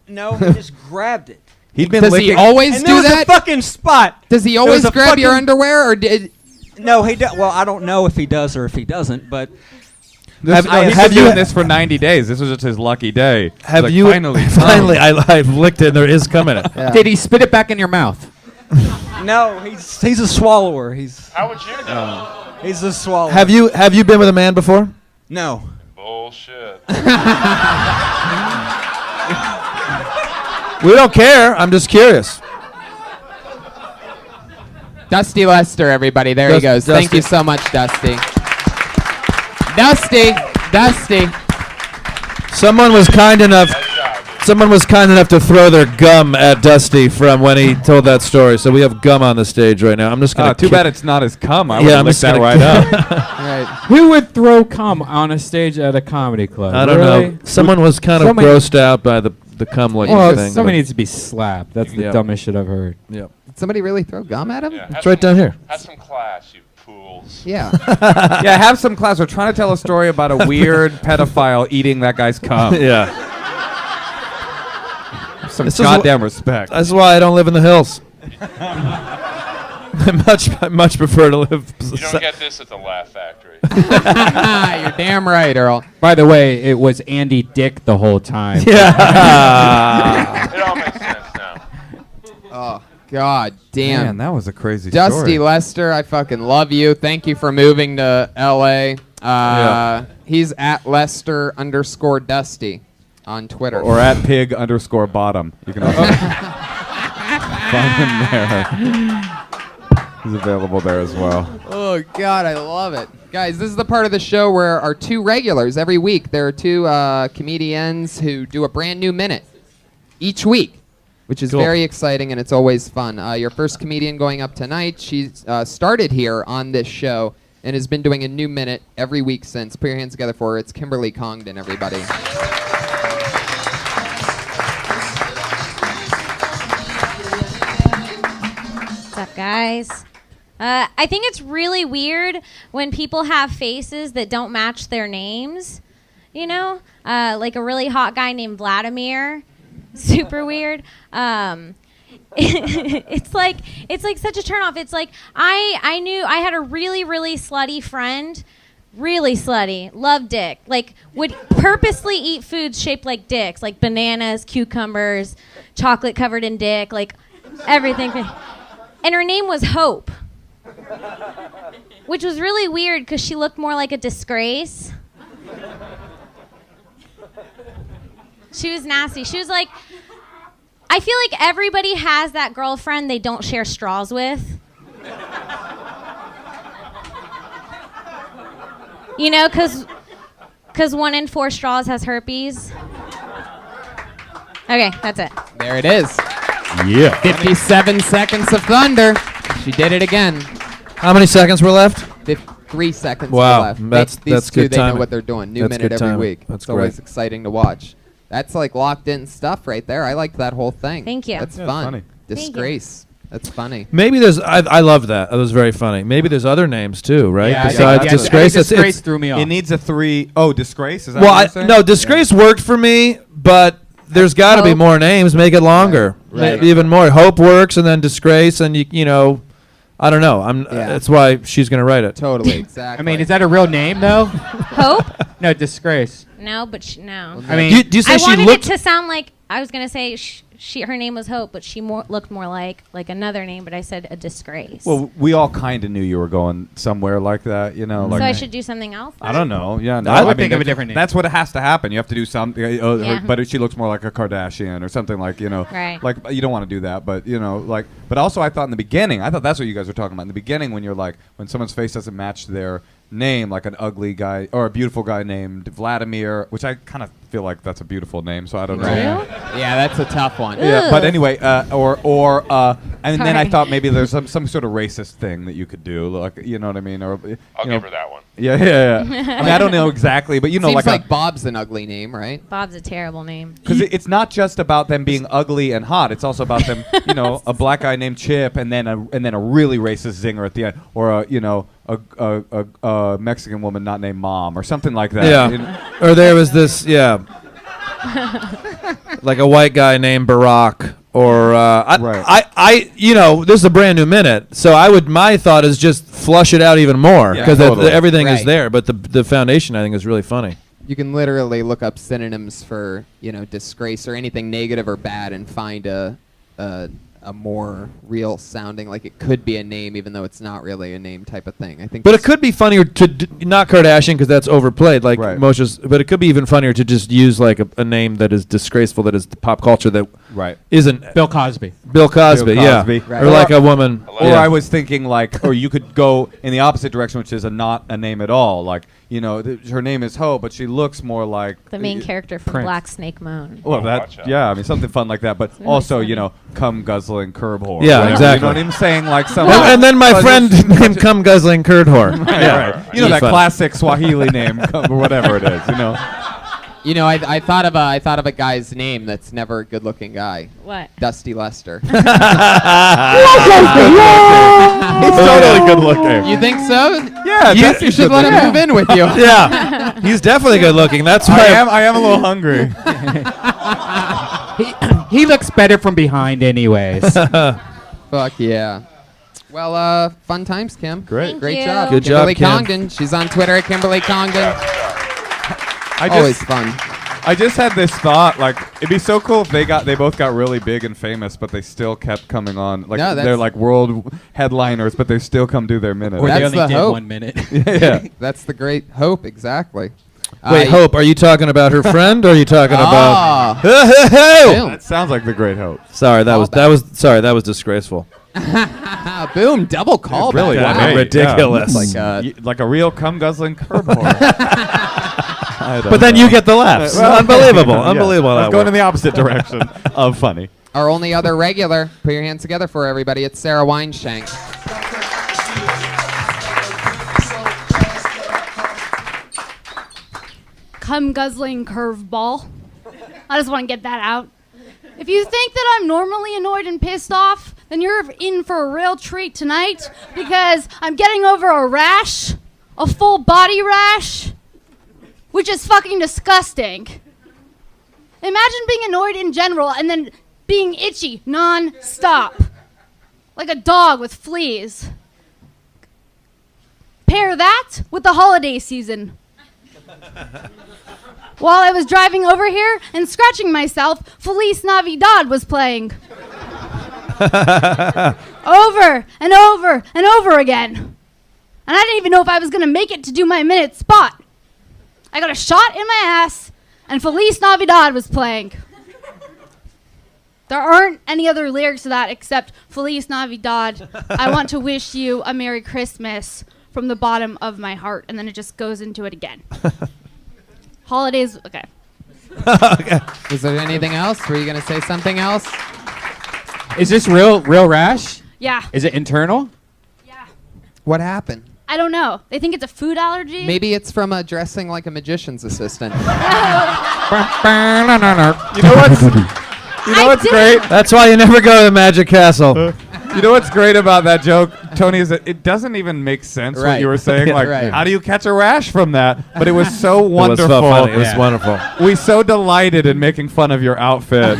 No, he just grabbed it.
He'd been
Does he
licking.
always
And
do
there was
that?
a fucking spot.
Does he
There
always
was a
grab your
fucking-
underwear, or did?
No, he does. Well, I don't know if he does or if he doesn't, but.
He's
have
been doing
you-
this for 90 days. This was just his lucky day. He's
Have
like,
you
finally?
I've licked it and there is cum in it.
Yeah.
Did he spit it back in your mouth?
No, he's a swallower.
How would you know?
He's a swallower.
Have you been with a man before?
No.
Bullshit.
We don't care. I'm just curious.
Dusty Lester, everybody. There he goes. Thank you so much, Dusty. Dusty.
Someone was kind enough. Someone was kind enough to throw their gum at Dusty from when he told that story. So we have gum on the stage right now. I'm just gonna.
Too bad it's not his cum. I would
Yeah,
have
I'm
licked
just
that
gonna-
right up.
Right.
Who would throw cum on a stage at a comedy club?
I don't
Really?
know. Someone was kind of
Somebody-
grossed out by the cum licking
Well,
thing.
somebody
but-
needs to be slapped. That's the
Yeah.
dumbest shit I've heard.
Yep.
Did somebody really throw gum at him?
Yeah,
It's right down here.
Have some class, you fools.
Yeah.
Yeah, have some class. We're trying to tell a story about a weird pedophile eating that guy's cum.
Yeah.
Some
This is
goddamn respect.
That's why I don't live in the hills. I much prefer to live.
You don't get this at the Laugh Factory.
You're damn right, Earl.
By the way, it was Andy Dick the whole time.
Yeah.
It all makes sense now.
Oh, God damn.
Man, that was a crazy
Dusty
story.
Lester, I fucking love you. Thank you for moving to L.A. He's at Lester_Dusty on Twitter.
Or at pig_bottom. You can also find him there. He's available there as well.
Oh, God, I love it. Guys, this is the part of the show where our two regulars every week, there are two comedians who do a brand new minute each week, which is very exciting, and it's always fun. Your first comedian going up tonight, she started here on this show and has been doing a new minute every week since. Put your hands together for her. It's Kimberly Congdon, everybody.
What's up, guys? I think it's really weird when people have faces that don't match their names. You know, like a really hot guy named Vladimir. Super weird. It's like such a turnoff. It's like I knew I had a really slutty friend. Really slutty, loved dick. Like, would purposely eat foods shaped like dicks, like bananas, cucumbers, chocolate covered in dick, like everything. And her name was Hope, which was really weird because she looked more like a disgrace. She was nasty. She was like, I feel like everybody has that girlfriend they don't share straws with. You know, because 1 in 4 straws has herpes. Okay, that's it.
There it is.
Yeah.
57 seconds of thunder. She did it again.
How many seconds were left?
3 seconds
Wow,
left.
that's
These two,
good
they
timing.
know what they're doing. New
That's
minute
good
every
timing.
week.
That's
It's always
great.
exciting to watch. That's like locked in stuff right there. I liked that whole thing.
Thank you.
That's
Yeah,
fun.
funny.
Disgrace. That's funny.
Maybe there's. I love that. That was very funny. Maybe there's other names too, right?
Yeah,
Besides
yeah,
disgrace.
I think disgrace threw me off.
It needs a 3. Oh, disgrace? Is that
Well,
what you're saying?
no, disgrace worked for me, but there's got to be
Hope.
more names. Make it longer.
Right.
Even more. Hope works, and then disgrace, and you know, I don't know.
Yeah.
That's why she's gonna write it.
Totally. Exactly.
I mean, is that a real name though?
Hope?
No, disgrace.
No, but no.
I mean,
Do you say
I
she
wanted
looked?
it to sound like I was gonna say her name was Hope, but she looked more like another name. But I said a disgrace.
Well, we all kind of knew you were going somewhere like that, you know. Like
so I should do something else.
I don't know. Yeah, no.
I would
mean,
think of a
that-
different name.
That's what has to happen. You have to do something.
Yeah.
But she looks more like a Kardashian or something like, you know.
Right.
Like, you don't want to do that, but, you know, like. But also, I thought in the beginning, I thought that's what you guys were talking about. In the beginning, when you're like, when someone's face doesn't match their name, like an ugly guy or a beautiful guy named Vladimir, which I kind of feel like that's a beautiful name, so I don't know.
Yeah, that's a tough one.
Yeah, but anyway, and then I
Sorry.
thought maybe there's some sort of racist thing that you could do, like, you know what I mean, or
I'll
you know,
give her that one.
Yeah. I mean, I don't know exactly, but you know,
Seems
like,
like Bob's an ugly name, right?
Bob's a terrible name.
because it's not just about them being ugly and hot. It's also about them, you know, a black guy named Chip, and then a really racist zinger at the end, or a Mexican woman not named Mom, or something like that.
Yeah. Or there was this. Yeah. Like a white guy named Barack, or I you know, this is a brand new minute, so my thought is just flush it out even more,
Yeah,
because
totally.
everything is
Right.
there, but the foundation I think is really funny.
You can literally look up synonyms for, you know, disgrace or anything negative or bad and find a more real sounding, like it could be a name even though it's not really a name type of thing. I think
But it
this-
could be funnier to not Kardashian, because that's overplayed, like
Right.
Moshe's. But it could be even funnier to just use like a name that is disgraceful, that is pop culture, that
Right.
isn't
Bill Cosby.
Bill Cosby,
Bill
yeah,
Cosby.
Right.
or like a woman.
Or
yeah.
I was thinking like, or you could go in the opposite direction, which is not a name at all. Like, you know, her name is Hope, but she looks more like
The main character from
Prince.
Black Snake Moan.
Well,
Watch out.
yeah, I mean something fun like that, but
really
also,
funny.
you know, cum guzzling curb whore.
Yeah,
Like,
exactly.
You know what I'm saying? Like some.
And then my
Oh,
friend
just-
named Cum Guzzling Curd Whore.
Right. You know
He's
that
fun.
classic Swahili name, cum, or whatever it is. You know.
You know, I thought of a guy's name that's never a good-looking guy.
What?
Dusty Lester.
He's totally good looking.
You think so?
Yeah,
You
Dusty's
should
good
let him
looking.
move in with you.
Yeah, he's definitely good looking. That's why
I am a little hungry.
He looks better from behind, anyways.
Fuck yeah. Well, fun times, Kim.
Great.
Thank
Great
you.
job.
Good job,
Kimberly
Kim.
Congdon. She's on Twitter at Kimberly Congdon. Always fun.
I just had this thought, like, it'd be so cool if they both got really big and famous, but they still kept coming on. Like,
No,
they're
that's-
like world headliners, but they still come do their minute.
Or they
That's
only
the
did
hope.
1 minute.
Yeah.
That's the great hope, exactly.
Wait, Hope, are you talking about her friend, or are you talking about?
Boom.
That sounds like the Great Hope.
Sorry, that was disgraceful.
Boom, double callback.
Really
Wow.
fucking ridiculous.
Like a real cum guzzling curb whore.
But then you get the laughs. Unbelievable.
Yeah.
Unbelievable.
I was
that
going
works.
in the opposite direction of funny.
Our only other regular. Put your hands together for everybody. It's Sarah Weinshank.
Cum guzzling curveball. I just want to get that out. If you think that I'm normally annoyed and pissed off, then you're in for a real treat tonight because I'm getting over a rash, a full body rash, which is fucking disgusting. Imagine being annoyed in general and then being itchy non-stop, like a dog with fleas. Pair that with the holiday season. While I was driving over here and scratching myself, Feliz Navidad was playing. Over and over and over again. And I didn't even know if I was going to make it to do my minute spot. I got a shot in my ass, and Feliz Navidad was playing. There aren't any other lyrics to that except Feliz Navidad. I want to wish you a Merry Christmas from the bottom of my heart. And then it just goes into it again. Holidays, okay.
Okay. Was there anything else? Were you going to say something else?
Is this real rash?
Yeah.
Is it internal?
What happened?
I don't know. They think it's a food allergy.
Maybe it's from dressing like a magician's assistant.
You know what's great?
That's why you never go to the Magic Castle.
You know what's great about that joke, Tony, is that it doesn't even make sense what you were saying. Like, how do you catch a rash from that? But it was so wonderful.
It was so funny. It was wonderful.
We so delighted in making fun of your outfit.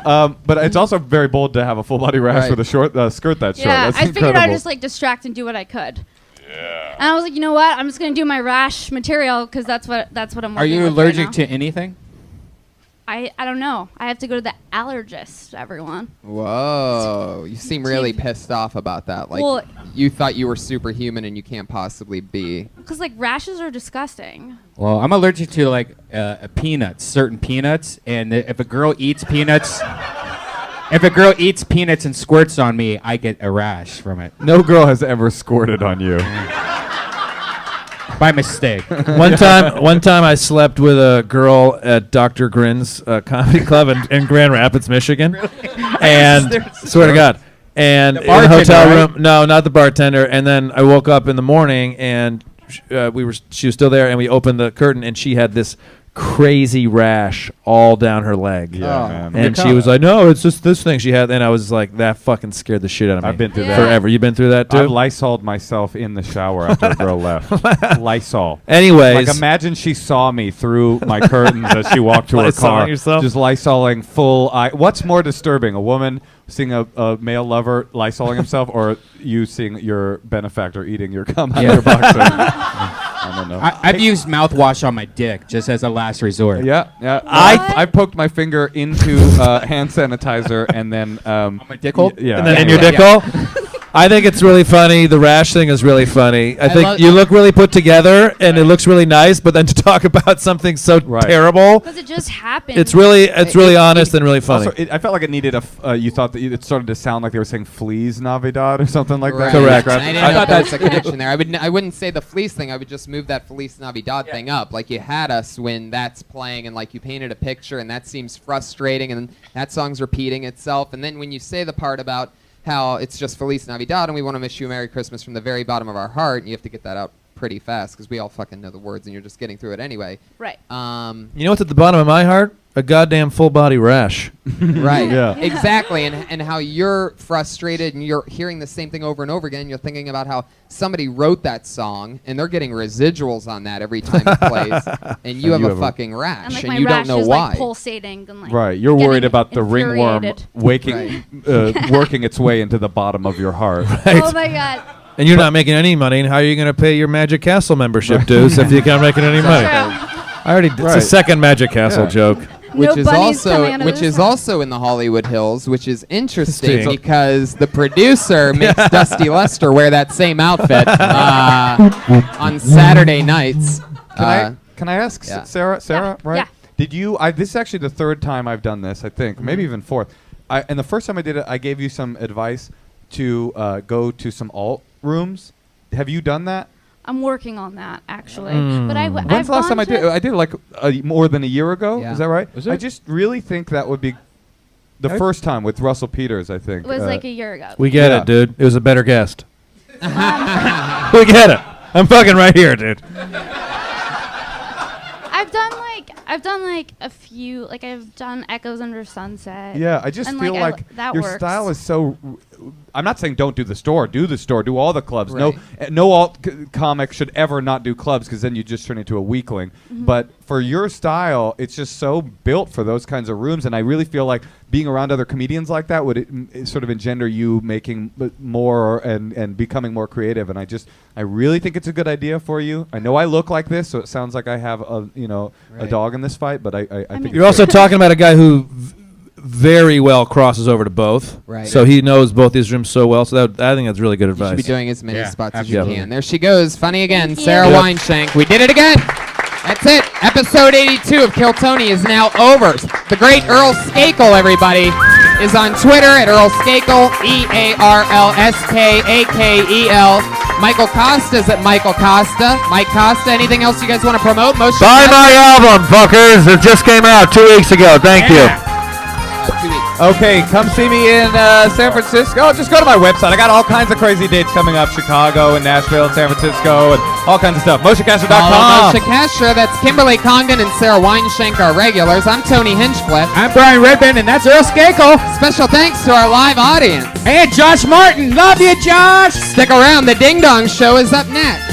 But it's also very bold to have a full body rash with a short skirt that short.
Yeah,
That's
I figured
incredible.
I'd just like distract and do what I could. Yeah. And I was like, you know what? I'm just gonna do my rash material because that's what I'm working
Are you
with
allergic
right
to anything?
I don't know. I have to go to the allergist, everyone.
Whoa. You seem really pissed off about that. Like,
Well-
you thought you were superhuman and you can't possibly be.
Because like rashes are disgusting.
Well, I'm allergic to like peanuts, certain peanuts, and if a girl eats peanuts, and squirts on me, I get a rash from it.
No girl has ever squirted on you.
By mistake.
One time I slept with a girl at Dr. Grin's comedy club in Grand Rapids, Michigan. And swear to God. And in a hotel room. Right? No, not the bartender. And then I woke up in the morning and she was still there, and we opened the curtain and she had this crazy rash all down her leg.
Yeah, man.
And she was like, "No, it's just this thing she had." And I was like, that fucking scared the shit out of me.
I've been through that.
Forever. You've been through that too?
I've Lysoled myself in the shower after a girl left. Lysol.
Anyways.
Like, imagine she saw me through my curtains as she walked to her car.
Yourself?
Just Lysoling full eye. What's more disturbing, a woman seeing a male lover Lysoling himself, or you seeing your benefactor eating your cum out of your boxer? I don't know.
I've used mouthwash on my dick just as a last resort.
Yeah. I poked my finger into hand sanitizer and then
my dick hole.
Yeah.
And then in your dick hole. I think it's really funny. The rash thing is really funny. I think you look really put together, and it looks really nice. But then to talk about something so terrible,
Because it just happened.
it's really honest and really funny.
Also, I felt like it needed you thought that it started to sound like they were saying fleas Navidad or something like that.
Correct. I didn't know there was a connection there. I wouldn't say the fleece thing. I would just move that Feliz Navidad thing up. Like you had us when that's playing, and like you painted a picture, and that seems frustrating, and that song's repeating itself. And then when you say the part about how it's just Feliz Navidad and we want to wish you a Merry Christmas from the very bottom of our heart, and you have to get that out pretty fast because we all fucking know the words and you're just getting through it anyway.
Right.
You know what's at the bottom of my heart? A goddamn full body rash.
Right.
Yeah.
Exactly. And how you're frustrated and you're hearing the same thing over and over again. You're thinking about how somebody wrote that song and they're getting residuals on that every time it plays. And you have a fucking rash
And, like,
and
my
you
rash
don't know
is,
why.
Like, pulsating and, like,
Right, you're worried
getting
about the ringworm
infuriated.
working its way into the bottom of your heart.
Oh my God.
And you're not making any money, and how are you going to pay your Magic Castle membership dues if you're not making any money? I already it's a second Magic Castle joke.
Which is also in the Hollywood Hills, which is interesting because the producer makes Dusty Lester wear that same outfit on Saturday nights.
Can I ask Sarah? Right?
Yeah.
Did you? This is actually the third time I've done this. I think maybe even fourth. And the first time I did it, I gave you some advice. to go to some alt rooms. Have you done that?
I'm working on that actually.
Mm.
But
When's the last time I did? I did like more than a year ago.
Yeah.
Is that right?
Was it?
I just really think that would be the first time with Russell Peters. I think
it was like a year ago.
We get it, dude. It was a better guest. We get it. I'm fucking right here, dude.
I've done like a few, like I've done Echoes Under Sunset.
Yeah, I just
and,
feel like
that
your
works.
style is so. I'm not saying don't do the store. Do the store. Do all the clubs.
Right.
No alt comic should ever not do clubs because then you just turn into a weakling.
Mm-hmm.
But for your style, it's just so built for those kinds of rooms, and I really feel like being around other comedians like that would sort of engender you making more and becoming more creative. And I really think it's a good idea for you. I know I look like this, so it sounds like I have a
Right.
dog in this fight, but I think
You're also talking about a guy who very well crosses over to both.
Right.
So he knows both these rooms so well. So I think that's really good
You
advice.
should be doing as many
Yeah,
spots as you
absolutely.
can. There she goes. Funny again.
Thank you.
Sarah
Yep.
Weinshank. We did it again. That's it. Episode 82 of Kill Tony is now over. The great Earl Skakel, everybody, is on Twitter at Earl Skakel, EARLSKAKEL. Michael Costa's at Michael Costa. Mike Costa, anything else you guys want to promote? Moshe
Buy
Kasher?
my album, fuckers. It just came out 2 weeks ago. Thank you.
2 weeks.
Okay, come see me in San Francisco. Just go to my website. I got all kinds of crazy dates coming up. Chicago and Nashville and San Francisco and all kinds of stuff.
Follow
MosheKasher.com.
Moshe Kasher. That's Kimberly Congdon and Sarah Weinshank, our regulars. I'm Tony Hinchcliffe.
I'm Brian Redband, and that's Earl Skakel.
Special thanks to our live audience.
Hey, Josh Martin. Love you, Josh.
Stick around. The Ding Dong Show is up next.